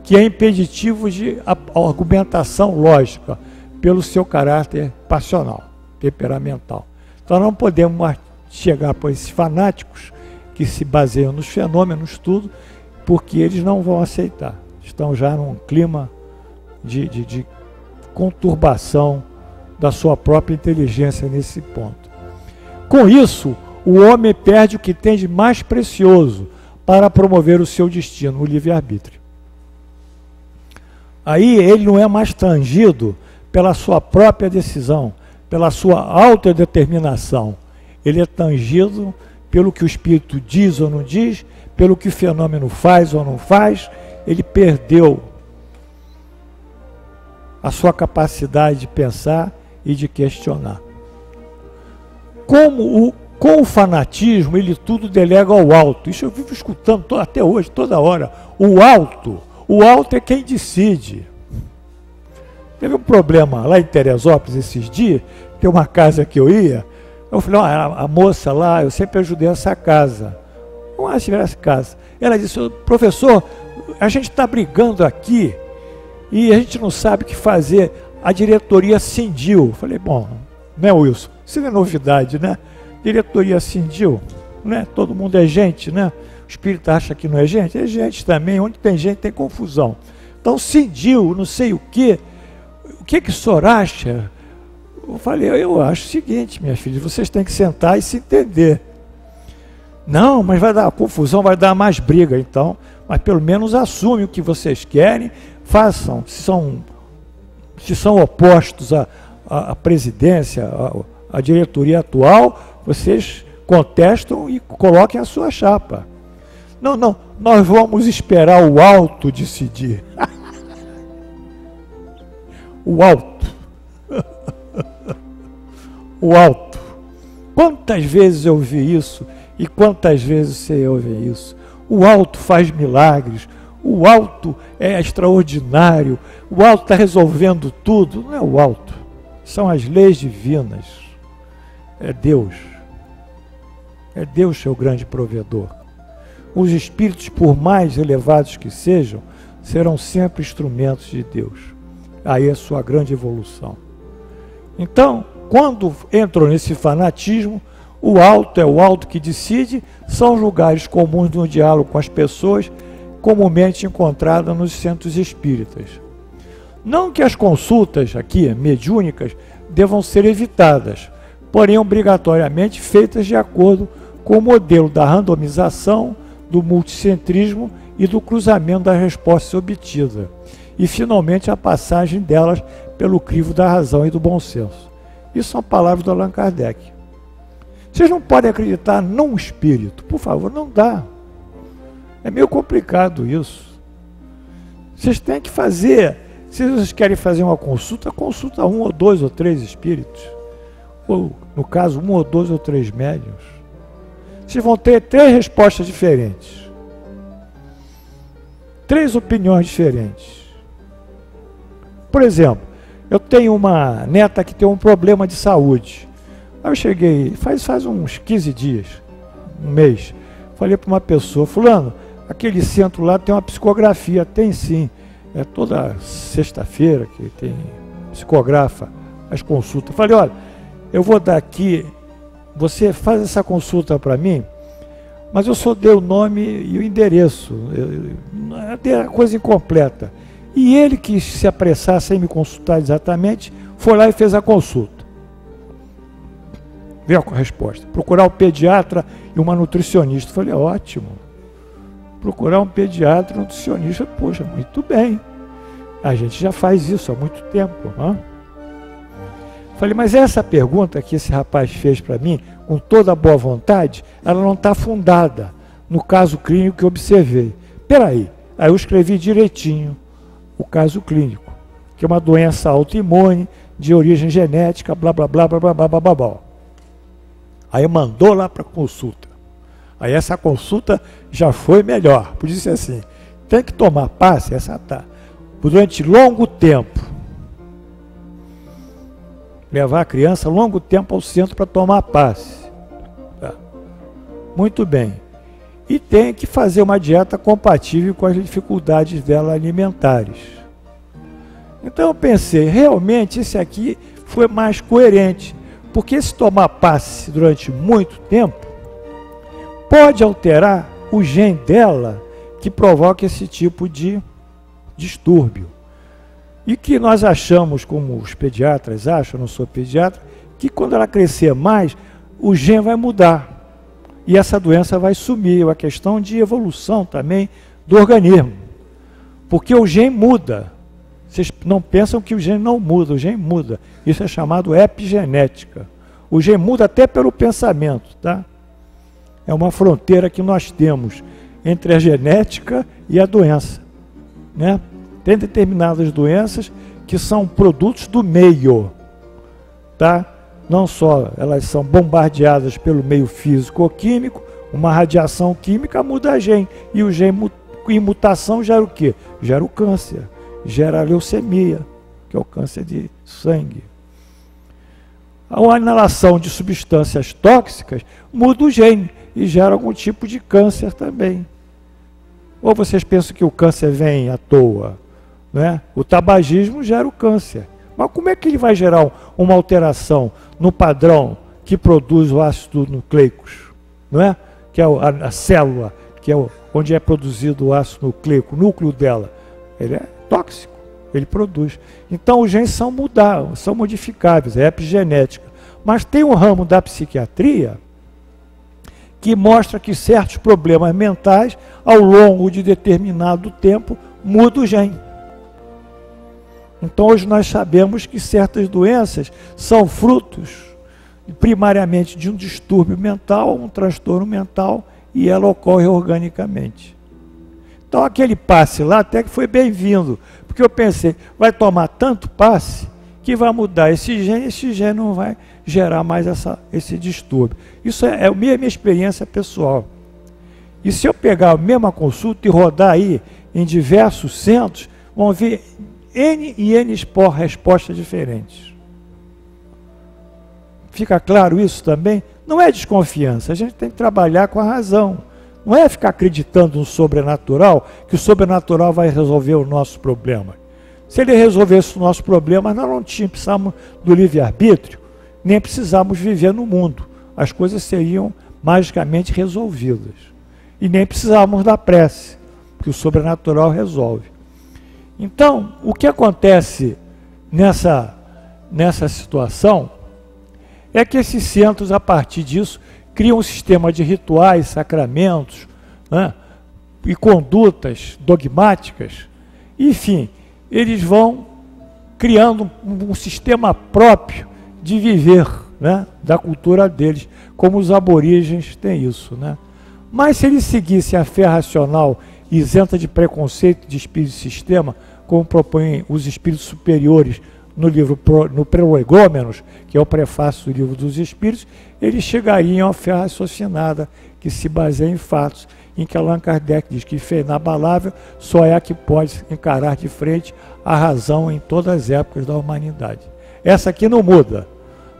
que é impeditivo de argumentação lógica, pelo seu caráter passional, temperamental. Então não podemos chegar para esses fanáticos que se baseiam nos fenômenos, tudo, porque eles não vão aceitar. Estão já num clima de conturbação da sua própria inteligência nesse ponto. Com isso, o homem perde o que tem de mais precioso para promover o seu destino, o livre-arbítrio. Aí ele não é mais tangido pela sua própria decisão, pela sua autodeterminação. Ele é tangido pelo que o espírito diz ou não diz, pelo que o fenômeno faz ou não faz. Ele perdeu a sua capacidade de pensar e de questionar. Com o fanatismo, ele tudo delega ao alto. Isso eu vivo escutando até hoje, toda hora. O alto é quem decide. Teve um problema lá em Teresópolis esses dias, tem uma casa que eu ia, eu falei, a moça lá, eu sempre ajudei essa casa. Vamos lá tiver essa casa. Ela disse, professor, a gente está brigando aqui e a gente não sabe o que fazer. A diretoria cindiu. Eu falei, bom, né, Wilson? Isso não é novidade, né? Diretoria cindiu, né? Todo mundo é gente, né? O espírito acha que não é gente? É gente também. Onde tem gente tem confusão. Então cindiu, não sei o quê. O que o senhor acha? Eu falei, eu acho o seguinte, minha filha, vocês têm que sentar e se entender. Não, mas vai dar confusão, vai dar mais briga, então. Mas pelo menos assume o que vocês querem, façam. Se são opostos à presidência, à diretoria atual, vocês contestam e coloquem a sua chapa. Não, nós vamos esperar o alto decidir. O alto. O alto. Quantas vezes eu ouvi isso e quantas vezes você ouve isso? O alto faz milagres, o alto é extraordinário, o alto está resolvendo tudo. Não é o alto, são as leis divinas, é Deus. É Deus seu grande provedor. Os espíritos, por mais elevados que sejam, serão sempre instrumentos de Deus. Aí é a sua grande evolução. Então, quando entram nesse fanatismo, o alto é o alto que decide, são os lugares comuns no diálogo com as pessoas, comumente encontradas nos centros espíritas. Não que as consultas aqui, mediúnicas, devam ser evitadas, porém obrigatoriamente feitas de acordo com o modelo da randomização, do multicentrismo e do cruzamento das respostas obtidas, e finalmente a passagem delas pelo crivo da razão e do bom senso. Isso são palavras do Allan Kardec. Vocês não podem acreditar num espírito, por favor, não dá. É meio complicado isso. Vocês têm que fazer, se vocês querem fazer uma consulta, consulta 1 ou 2 ou 3 espíritos, ou no caso 1 ou 2 ou 3 médiuns. Vocês vão ter 3 respostas diferentes, 3 opiniões diferentes. Por exemplo, eu tenho uma neta que tem um problema de saúde. Aí eu cheguei, faz uns 15 dias, um mês, falei para uma pessoa, fulano, aquele centro lá tem uma psicografia. Tem sim, é toda sexta-feira que tem psicografa as consultas. Falei, olha, eu vou dar aqui, você faz essa consulta para mim, mas eu só dei o nome e o endereço, eu dei a coisa incompleta. E ele quis se apressar sem me consultar exatamente, foi lá e fez a consulta. Veio a resposta. Procurar um pediatra e uma nutricionista. Falei, ótimo. Procurar um pediatra e um nutricionista, poxa, muito bem. A gente já faz isso há muito tempo. Hein? Falei, mas essa pergunta que esse rapaz fez para mim, com toda a boa vontade, ela não está fundada no caso clínico que eu observei. Peraí, aí eu escrevi direitinho o caso clínico, que é uma doença autoimune, de origem genética, blá, blá, blá, blá, blá, blá, blá, blá, blá. Aí mandou lá para consulta. Aí essa consulta já foi melhor. Por isso é assim, tem que tomar passe, essa tá, durante longo tempo. Levar a criança longo tempo ao centro para tomar passe. Tá. Muito bem. E tem que fazer uma dieta compatível com as dificuldades dela alimentares. Então eu pensei, realmente esse aqui foi mais coerente, porque se tomar passe durante muito tempo, pode alterar o gene dela que provoca esse tipo de distúrbio. E que nós achamos, como os pediatras acham, eu não sou pediatra, que quando ela crescer mais, o gene vai mudar. E essa doença vai sumir, é uma questão de evolução também do organismo. Porque o gene muda. Vocês não pensam que o gene não muda, o gene muda. Isso é chamado epigenética. O gene muda até pelo pensamento, tá? É uma fronteira que nós temos entre a genética e a doença, né? Tem determinadas doenças que são produtos do meio, tá? Não só elas são bombardeadas pelo meio físico ou químico, uma radiação química muda a gene, e o gene em mutação gera o quê? Gera o câncer, gera a leucemia, que é o câncer de sangue. A inalação de substâncias tóxicas muda o gene e gera algum tipo de câncer também. Ou vocês pensam que o câncer vem à toa, né? O tabagismo gera o câncer. Mas como é que ele vai gerar uma alteração no padrão que produz o ácido nucleico, não é? Que é a célula, que é onde é produzido o ácido nucleico, o núcleo dela. Ele é tóxico, ele produz. Então os genes são são modificáveis, é epigenética. Mas tem um ramo da psiquiatria que mostra que certos problemas mentais, ao longo de determinado tempo, mudam o gene. Então hoje nós sabemos que certas doenças são frutos primariamente de um distúrbio mental, um transtorno mental, e ela ocorre organicamente. Então aquele passe lá até que foi bem-vindo, porque eu pensei, vai tomar tanto passe que vai mudar esse gene não vai gerar mais esse distúrbio. Isso é a minha experiência pessoal. E se eu pegar a mesma consulta e rodar aí em diversos centros, vão ver N e N respostas diferentes. Fica claro isso também? Não é desconfiança, a gente tem que trabalhar com a razão. Não é ficar acreditando no sobrenatural, que o sobrenatural vai resolver o nosso problema. Se ele resolvesse o nosso problema, nós não precisamos do livre-arbítrio, nem precisamos viver no mundo. As coisas seriam magicamente resolvidas. E nem precisávamos da prece, porque o sobrenatural resolve. Então, o que acontece nessa situação é que esses centros, a partir disso, criam um sistema de rituais, sacramentos, né, e condutas dogmáticas. Enfim, eles vão criando um sistema próprio de viver, né, da cultura deles, como os aborígenes têm isso, né? Mas se eles seguissem a fé racional isenta de preconceito de espírito e sistema, como propõem os espíritos superiores no livro no Prolegômenos, que é o prefácio do livro dos espíritos, eles chegariam à fé raciocinada, que se baseia em fatos, em que Allan Kardec diz que fé inabalável só é a que pode encarar de frente a razão em todas as épocas da humanidade. Essa aqui não muda,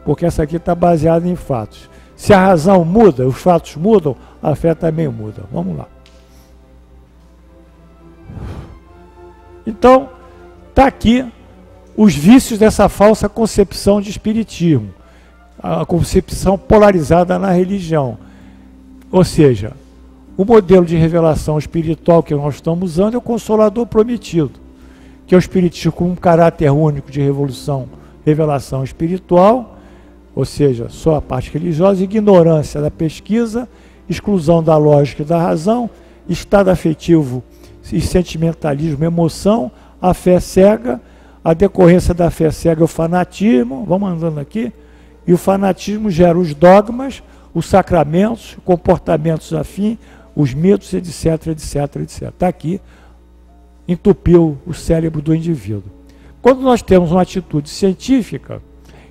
porque essa aqui está baseada em fatos. Se a razão muda, os fatos mudam, a fé também muda. Vamos lá. Então, está aqui os vícios dessa falsa concepção de espiritismo, a concepção polarizada na religião. Ou seja, o modelo de revelação espiritual que nós estamos usando é o Consolador Prometido, que é o espiritismo com um caráter único de revelação espiritual, ou seja, só a parte religiosa, ignorância da pesquisa, exclusão da lógica e da razão, estado afetivo e sentimentalismo, emoção, a fé cega, a decorrência da fé cega é o fanatismo, vamos andando aqui, e o fanatismo gera os dogmas, os sacramentos, comportamentos afins, os mitos, etc, etc, etc. Está aqui, entupiu o cérebro do indivíduo. Quando nós temos uma atitude científica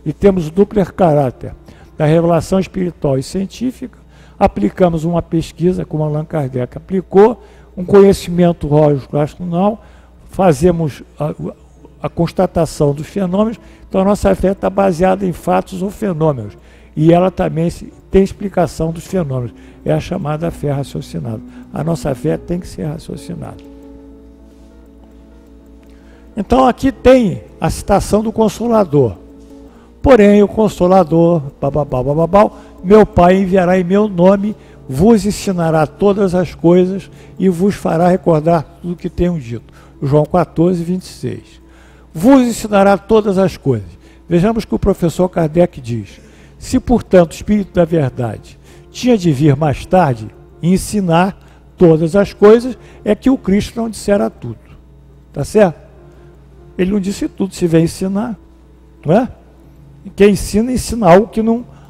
e temos o duplo caráter da revelação espiritual e científica, aplicamos uma pesquisa, como Allan Kardec aplicou, um conhecimento lógico racional, fazemos a constatação dos fenômenos, então a nossa fé está baseada em fatos ou fenômenos, e ela também tem explicação dos fenômenos, é a chamada fé raciocinada. A nossa fé tem que ser raciocinada. Então aqui tem a citação do Consolador. Porém, o Consolador, meu Pai enviará em meu nome, vos ensinará todas as coisas e vos fará recordar tudo o que tenho dito. João 14, 26. Vos ensinará todas as coisas. Vejamos que o professor Kardec diz: se, portanto, o Espírito da Verdade tinha de vir mais tarde e ensinar todas as coisas, é que o Cristo não dissera tudo. Tá certo? Ele não disse tudo, se vem ensinar, não é? Quem ensina, ensina algo que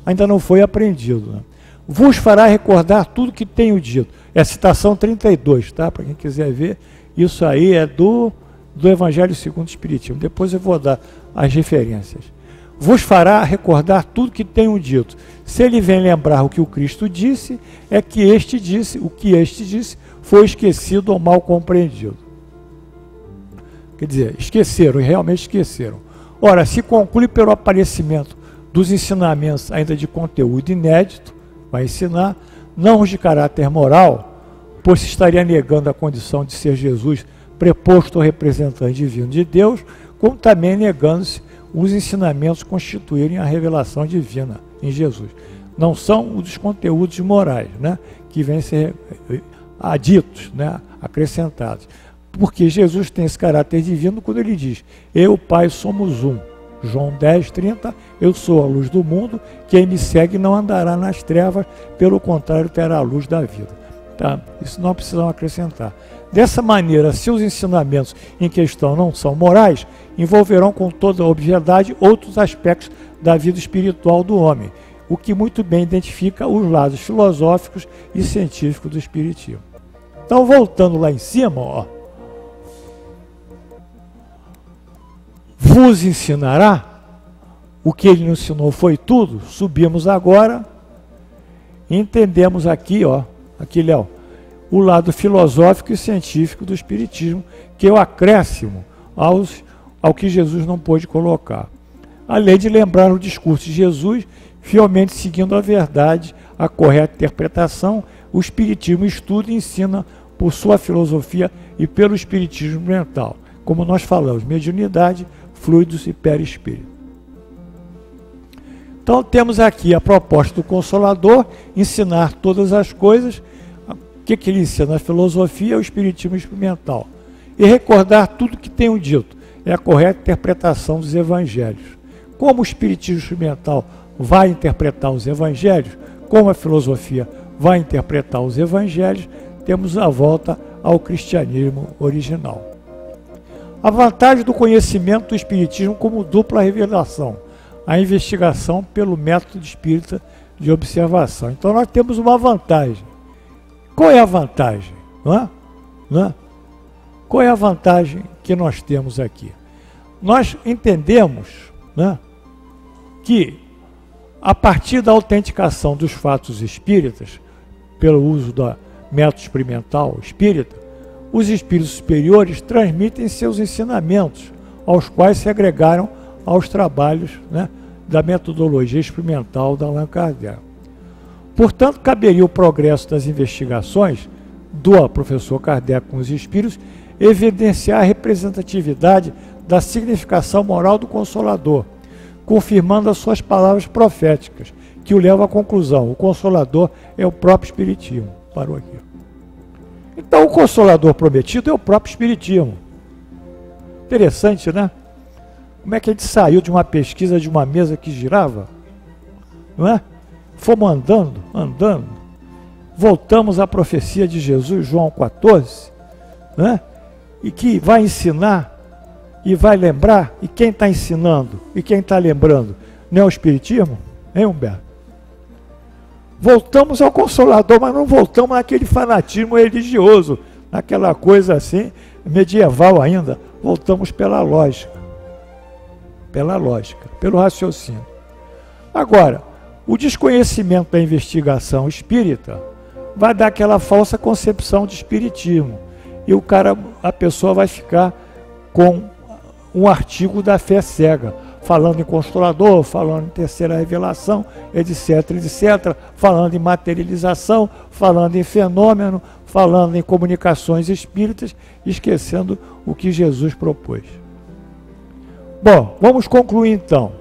ainda não foi aprendido. Né? Vos fará recordar tudo que tenho dito. É a citação 32, tá? Para quem quiser ver, isso aí é do Evangelho segundo o Espiritismo. Depois eu vou dar as referências. Vos fará recordar tudo que tenho dito. Se ele vem lembrar o que o Cristo disse, é que este disse, o que este disse foi esquecido ou mal compreendido. Quer dizer, esqueceram, e realmente esqueceram. Ora, se conclui pelo aparecimento dos ensinamentos ainda de conteúdo inédito, vai ensinar, não os de caráter moral, pois se estaria negando a condição de ser Jesus preposto ao representante divino de Deus, como também negando-se os ensinamentos constituírem a revelação divina em Jesus. Não são os dos conteúdos morais, né, que vêm ser aditos, né, acrescentados. Porque Jesus tem esse caráter divino quando ele diz: eu e o Pai somos um. João 10, 30, eu sou a luz do mundo, quem me segue não andará nas trevas, pelo contrário terá a luz da vida. Tá? Isso não precisamos acrescentar. Dessa maneira, se os ensinamentos em questão não são morais, envolverão com toda a obviedade outros aspectos da vida espiritual do homem, o que muito bem identifica os lados filosóficos e científicos do espiritismo. Então, voltando lá em cima, ó, vos ensinará, o que ele nos ensinou foi tudo. Subimos agora, entendemos aqui, ó, aqui, Léo, o lado filosófico e científico do Espiritismo, que é o acréscimo ao que Jesus não pôde colocar. Além de lembrar o discurso de Jesus, fielmente seguindo a verdade, a correta interpretação, o Espiritismo estuda e ensina por sua filosofia e pelo Espiritismo mental. Como nós falamos, mediunidade, fluidos e perispírito. Então temos aqui a proposta do Consolador, ensinar todas as coisas. O que ele ensina? A filosofia, o Espiritismo experimental. E recordar tudo que tenho dito. É a correta interpretação dos Evangelhos. Como o Espiritismo experimental vai interpretar os Evangelhos, como a filosofia vai interpretar os Evangelhos, temos a volta ao cristianismo original. A vantagem do conhecimento do Espiritismo como dupla revelação, a investigação pelo método espírita de observação. Então nós temos uma vantagem. Qual é a vantagem? Não é? Qual é a vantagem que nós temos aqui? Nós entendemos, né, que a partir da autenticação dos fatos espíritas, pelo uso do método experimental espírita, os espíritos superiores transmitem seus ensinamentos, aos quais se agregaram aos trabalhos, né, da metodologia experimental da Allan Kardec. Portanto, caberia o progresso das investigações do professor Kardec com os espíritos evidenciar a representatividade da significação moral do Consolador, confirmando as suas palavras proféticas, que o levam à conclusão: o Consolador é o próprio Espiritismo. Parou aqui. Então, o Consolador prometido é o próprio Espiritismo. Interessante, né? Como é que a gente saiu de uma pesquisa de uma mesa que girava, não é? Fomos andando, voltamos à profecia de Jesus, João 14, né? E que vai ensinar e vai lembrar, e quem está ensinando e quem está lembrando, não é o Espiritismo? Hein, Humberto? Voltamos ao Consolador, mas não voltamos naquele fanatismo religioso, naquela coisa assim, medieval ainda. Voltamos pela lógica, pelo raciocínio. Agora, o desconhecimento da investigação espírita vai dar aquela falsa concepção de espiritismo, e a pessoa vai ficar com um artigo da fé cega, falando em Consolador, falando em terceira revelação, etc, falando em materialização, falando em fenômeno, falando em comunicações espíritas, esquecendo o que Jesus propôs. Bom, vamos concluir então.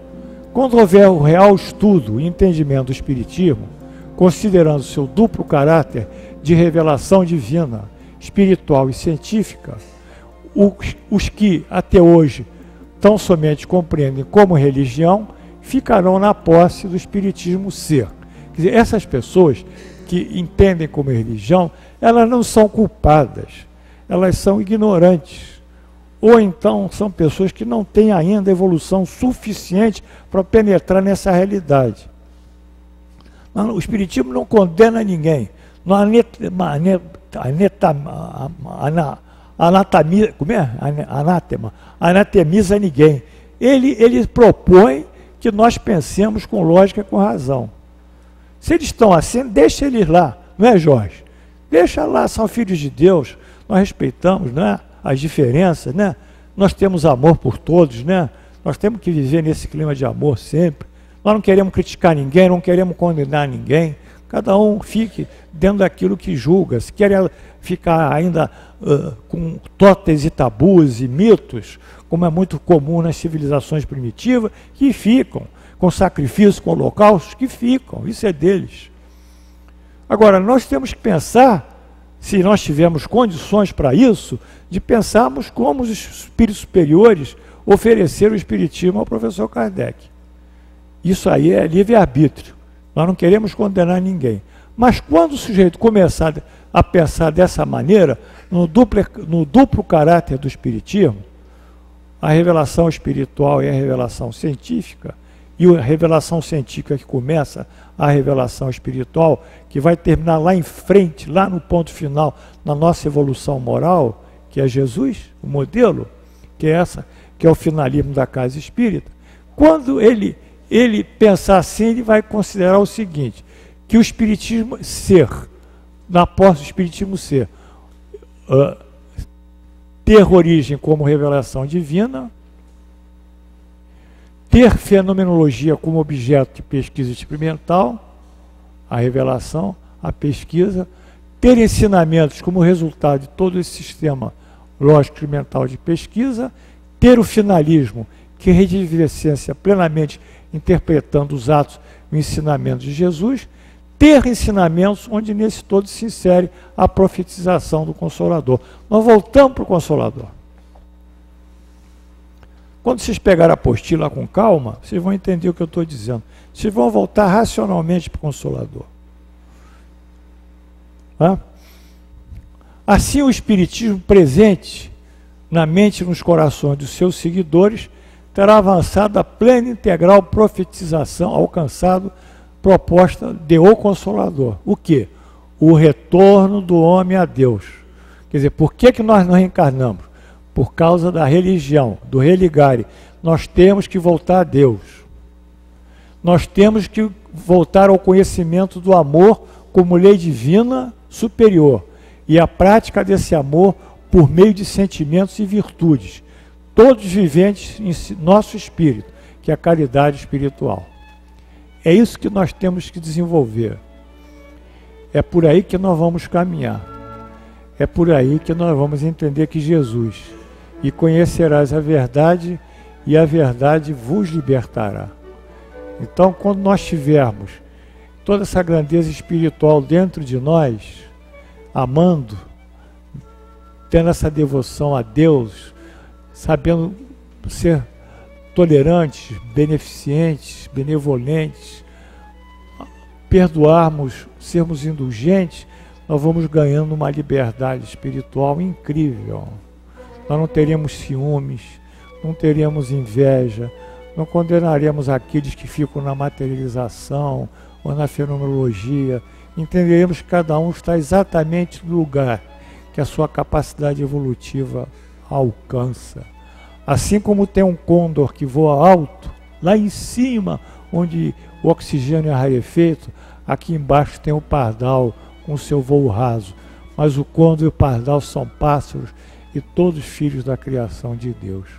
Quando houver o real estudo e entendimento do Espiritismo, considerando seu duplo caráter de revelação divina, espiritual e científica, os que até hoje tão somente compreendem como religião, ficarão na posse do Espiritismo ser. Quer dizer, essas pessoas que entendem como religião, elas não são culpadas, elas são ignorantes. Ou então são pessoas que não têm ainda evolução suficiente para penetrar nessa realidade. O Espiritismo não condena ninguém, não anatemiza ninguém. Ele propõe que nós pensemos com lógica e com razão. Se eles estão assim, deixa eles lá, não é, Jorge? Deixa lá, são filhos de Deus, nós respeitamos, né, as diferenças, né? Nós temos amor por todos, né? Nós temos que viver nesse clima de amor sempre. Nós não queremos criticar ninguém, não queremos condenar ninguém. Cada um fique dentro daquilo que julga. Se quer ficar ainda com tótems e tabus e mitos, como é muito comum nas civilizações primitivas, que ficam, com sacrifícios, com holocaustos, que ficam, isso é deles. Agora, nós temos que pensar, se nós tivermos condições para isso, de pensarmos como os espíritos superiores ofereceram o espiritismo ao professor Kardec. Isso aí é livre-arbítrio. Nós não queremos condenar ninguém. Mas quando o sujeito começar a pensar dessa maneira, no duplo caráter do espiritismo, a revelação espiritual e a revelação científica, e a revelação científica que começa a revelação espiritual, que vai terminar lá em frente, lá no ponto final, na nossa evolução moral, que é Jesus, o modelo, que é o finalismo da casa espírita. Quando ele pensar assim, ele vai considerar o seguinte, que o espiritismo ser na posse do Espiritismo ser ter origem como revelação divina, ter fenomenologia como objeto de pesquisa experimental, a revelação, a pesquisa, ter ensinamentos como resultado de todo esse sistema lógico experimental de pesquisa, ter o finalismo, que redivive a essência plenamente interpretando os atos e o ensinamento de Jesus, ter ensinamentos onde nesse todo se insere a profetização do Consolador. Nós voltamos para o Consolador. Quando vocês pegarem a apostila com calma, vocês vão entender o que eu estou dizendo. Vocês vão voltar racionalmente para o Consolador. Assim, o Espiritismo presente na mente e nos corações dos seus seguidores terá avançado a plena e integral profetização, alcançado proposta de O Consolador. O quê? O retorno do homem a Deus. Quer dizer, por que nós não reencarnamos? Por causa da religião, do religare. Nós temos que voltar a Deus. Nós temos que voltar ao conhecimento do amor como lei divina superior. E a prática desse amor por meio de sentimentos e virtudes, todos viventes em nosso espírito, que é a caridade espiritual. É isso que nós temos que desenvolver. É por aí que nós vamos caminhar. É por aí que nós vamos entender que Jesus, e conhecerás a verdade, e a verdade vos libertará. Então, quando nós tivermos toda essa grandeza espiritual dentro de nós, amando, tendo essa devoção a Deus, sabendo ser tolerantes, beneficentes, benevolentes, perdoarmos, sermos indulgentes, nós vamos ganhando uma liberdade espiritual incrível. Nós não teremos ciúmes, não teremos inveja, não condenaremos aqueles que ficam na materialização ou na fenomenologia. Entenderemos que cada um está exatamente no lugar que a sua capacidade evolutiva alcança. Assim como tem um côndor que voa alto, lá em cima, onde o oxigênio é rarefeito, aqui embaixo tem o pardal com seu voo raso. Mas o côndor e o pardal são pássaros e todos filhos da criação de Deus.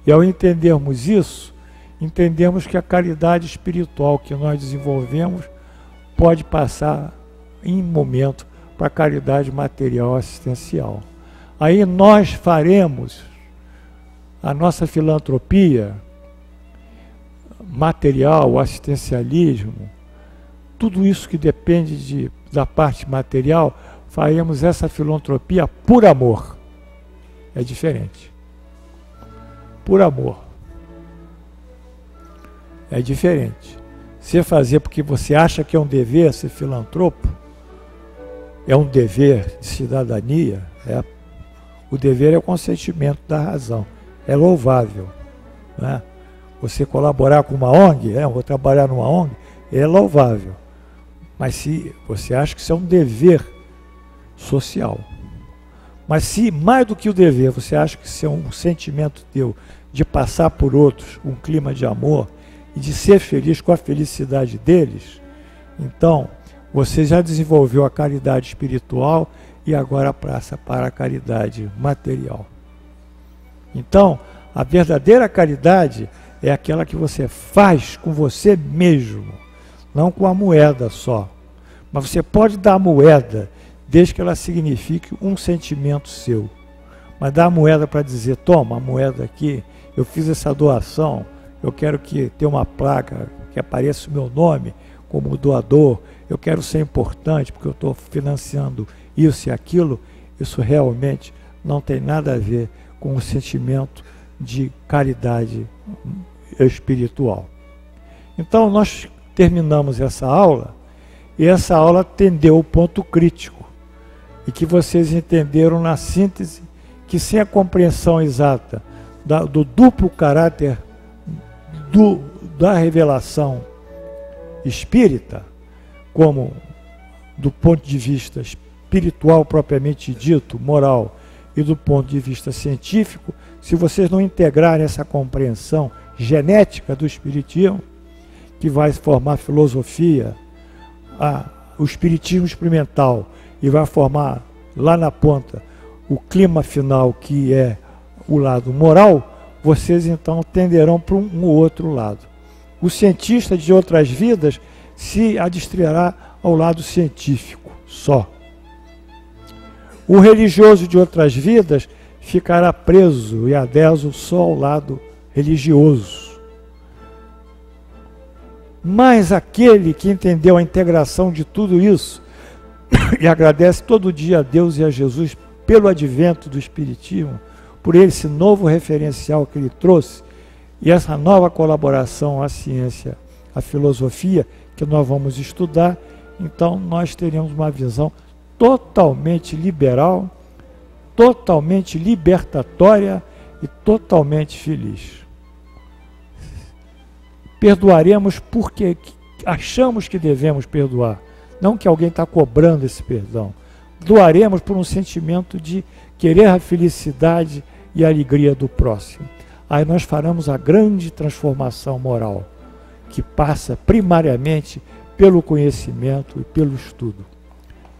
E ao entendermos isso, entendemos que a caridade espiritual que nós desenvolvemos pode passar em momento para a caridade material assistencial. Aí nós faremos a nossa filantropia material, assistencialismo, tudo isso que depende da parte material, faremos essa filantropia por amor. É diferente. Por amor. É diferente. Você fazer porque você acha que é um dever ser filantropo, é um dever de cidadania, o dever é o consentimento da razão. É louvável, né? Você colaborar com uma ONG, vou trabalhar numa ONG, é louvável. Mas se você acha que isso é um dever social, mas se mais do que o dever, você acha que isso é um sentimento teu de passar por outros um clima de amor e de ser feliz com a felicidade deles, então você já desenvolveu a caridade espiritual e agora passa para a caridade material. Então, a verdadeira caridade é aquela que você faz com você mesmo, não com a moeda só. Mas você pode dar a moeda, desde que ela signifique um sentimento seu. Mas dar a moeda para dizer, toma a moeda aqui, eu fiz essa doação, eu quero que tenha uma placa que apareça o meu nome como doador, eu quero ser importante porque eu estou financiando isso e aquilo, isso realmente não tem nada a ver com o sentimento de caridade espiritual. Então nós terminamos essa aula, e essa aula atendeu o ponto crítico, e que vocês entenderam na síntese que sem a compreensão exata do duplo caráter da revelação espírita, como do ponto de vista espiritual propriamente dito, moral, e do ponto de vista científico, se vocês não integrarem essa compreensão genética do espiritismo, que vai formar filosofia, o espiritismo experimental e vai formar lá na ponta o clima final, que é o lado moral, vocês então tenderão para um outro lado. O cientista de outras vidas se adstrará ao lado científico só. O religioso de outras vidas ficará preso e adeso só ao lado religioso. Mas aquele que entendeu a integração de tudo isso e agradece todo dia a Deus e a Jesus pelo advento do Espiritismo, por esse novo referencial que ele trouxe e essa nova colaboração à ciência, à filosofia, que nós vamos estudar, então nós teremos uma visão totalmente liberal, totalmente libertatória e totalmente feliz. Perdoaremos porque achamos que devemos perdoar, não que alguém está cobrando esse perdão. Doaremos por um sentimento de querer a felicidade e a alegria do próximo. Aí nós faremos a grande transformação moral, que passa primariamente pelo conhecimento e pelo estudo.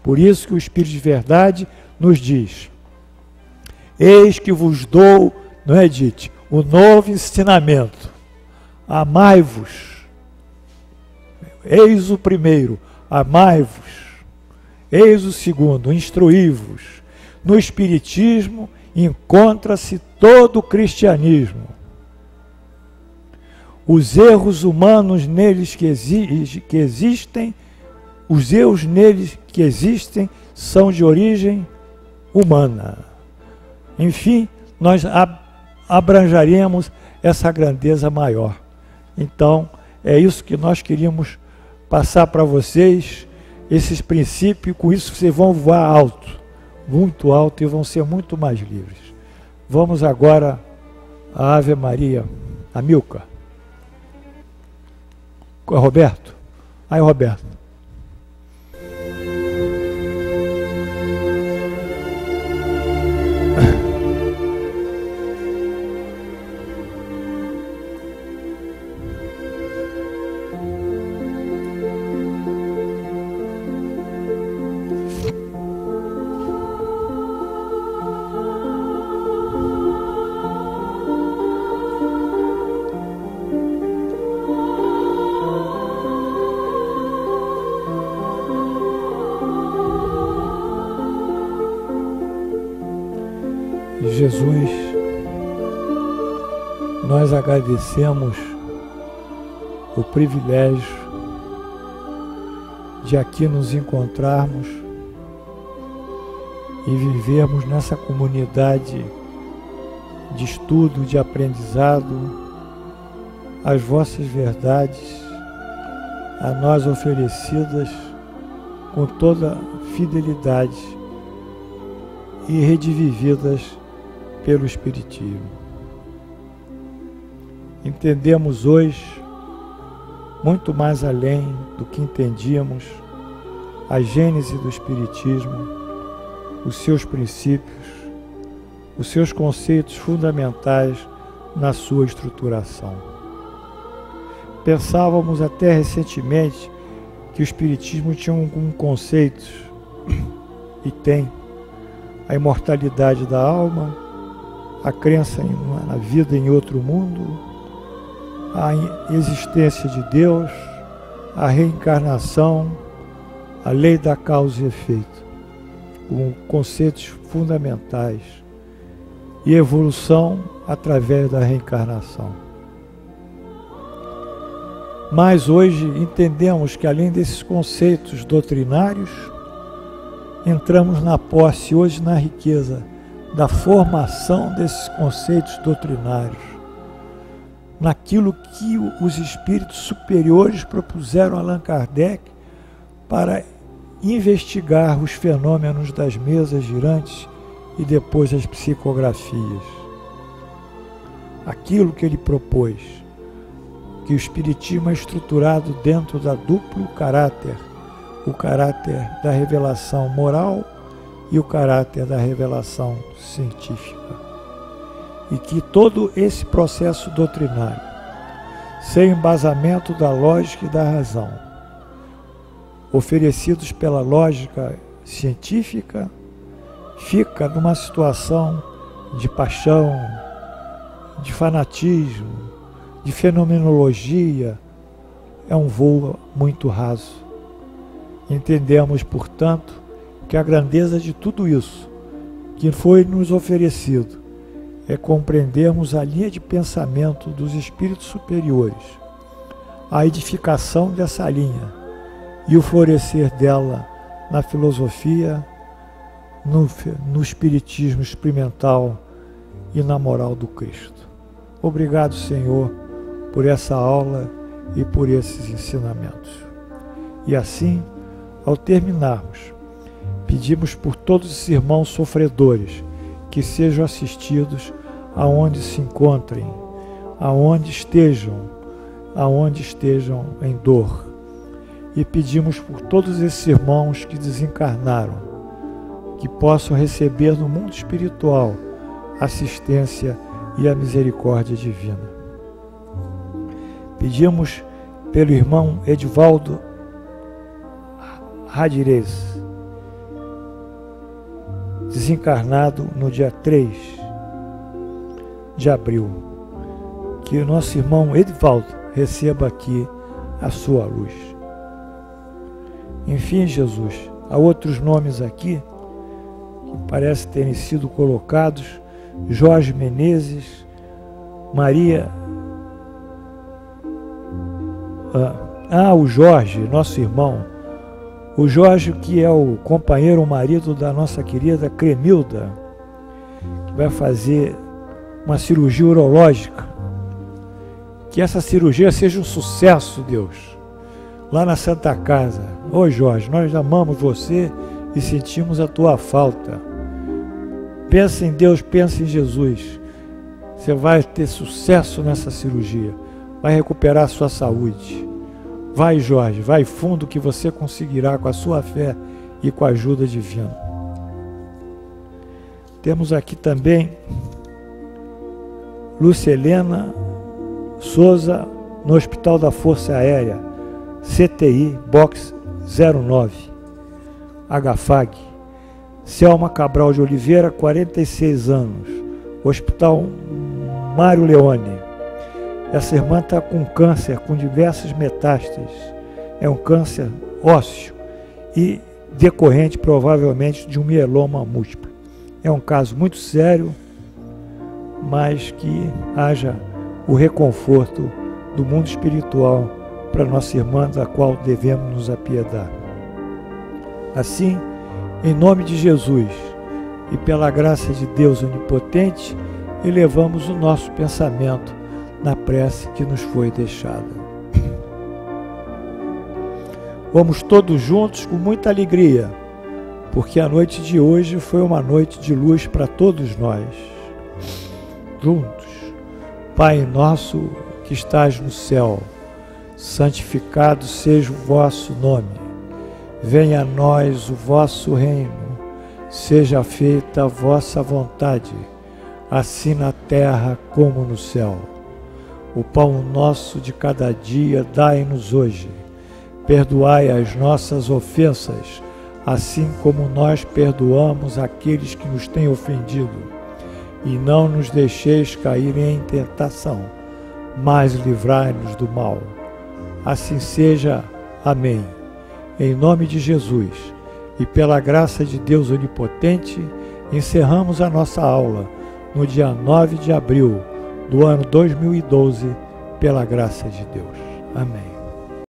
Por isso que o Espírito de Verdade nos diz: eis que vos dou, não é, Dite, o novo ensinamento. Amai-vos. Eis o primeiro, amai-vos. Eis o segundo, instruí-vos. No Espiritismo encontra-se todo o cristianismo. Os erros humanos neles que existem, os erros neles que existem são de origem humana. Enfim, nós abranjaremos essa grandeza maior. Então, é isso que nós queríamos passar para vocês, esses princípios, com isso vocês vão voar alto, muito alto, e vão ser muito mais livres. Vamos agora à Ave Maria, a Milka. Roberto? Aí, Roberto. Jesus, nós agradecemos o privilégio de aqui nos encontrarmos e vivermos nessa comunidade de estudo, de aprendizado, as vossas verdades a nós oferecidas com toda fidelidade e redivividas pelo Espiritismo. Entendemos hoje, muito mais além do que entendíamos, a gênese do Espiritismo, os seus princípios, os seus conceitos fundamentais na sua estruturação. Pensávamos até recentemente que o Espiritismo tinha um conceito, e tem, a imortalidade da alma, a crença na vida em outro mundo, a existência de Deus, a reencarnação, a lei da causa e efeito, como conceitos fundamentais, e evolução através da reencarnação. Mas hoje entendemos que, além desses conceitos doutrinários, entramos na posse, hoje na riqueza da formação desses conceitos doutrinários, naquilo que os espíritos superiores propuseram a Allan Kardec para investigar os fenômenos das mesas girantes e depois as psicografias. Aquilo que ele propôs, que o Espiritismo é estruturado dentro da duplo caráter, o caráter da revelação moral e o caráter da revelação científica. E que todo esse processo doutrinário, sem embasamento da lógica e da razão, oferecidos pela lógica científica, fica numa situação de paixão, de fanatismo, de fenomenologia. É um voo muito raso. Entendemos, portanto, que a grandeza de tudo isso que foi nos oferecido é compreendermos a linha de pensamento dos espíritos superiores, a edificação dessa linha e o florescer dela na filosofia, no espiritismo experimental e na moral do Cristo. Obrigado, Senhor, por essa aula e por esses ensinamentos. E assim, ao terminarmos, pedimos por todos os irmãos sofredores que sejam assistidos aonde se encontrem, aonde estejam em dor. E pedimos por todos esses irmãos que desencarnaram, que possam receber no mundo espiritual assistência e a misericórdia divina. Pedimos pelo irmão Edivaldo Radirez, desencarnado no dia 3 de abril, que o nosso irmão Edivaldo receba aqui a sua luz. Enfim, Jesus, há outros nomes aqui que parecem terem sido colocados: Jorge Menezes, Maria... o Jorge, nosso irmão. O Jorge, que é o companheiro, o marido da nossa querida Cremilda, que vai fazer uma cirurgia urológica. Que essa cirurgia seja um sucesso, Deus, lá na Santa Casa. Ô Jorge, nós amamos você e sentimos a tua falta. Pensa em Deus, pensa em Jesus. Você vai ter sucesso nessa cirurgia, vai recuperar a sua saúde. Vai, Jorge, vai fundo que você conseguirá com a sua fé e com a ajuda divina. Temos aqui também Lúcia Helena Souza, no Hospital da Força Aérea, CTI, Box 09, HFAG. Selma Cabral de Oliveira, 46 anos, Hospital Mário Leone. Essa irmã está com câncer, com diversas metástases. É um câncer ósseo e decorrente, provavelmente, de um mieloma múltiplo. É um caso muito sério, mas que haja o reconforto do mundo espiritual para nossa irmã, da qual devemos nos apiedar. Assim, em nome de Jesus e pela graça de Deus onipotente, elevamos o nosso pensamento na prece que nos foi deixada. Vamos todos juntos com muita alegria, porque a noite de hoje foi uma noite de luz para todos nós. Juntos, Pai nosso que estás no céu, santificado seja o vosso nome. Venha a nós o vosso reino, seja feita a vossa vontade, assim na terra como no céu. O pão nosso de cada dia dai-nos hoje. Perdoai as nossas ofensas, assim como nós perdoamos aqueles que nos têm ofendido. E não nos deixeis cair em tentação, mas livrai-nos do mal. Assim seja. Amém. Em nome de Jesus e pela graça de Deus onipotente, encerramos a nossa aula no dia 9 de abril do ano 2012, pela graça de Deus. Amém.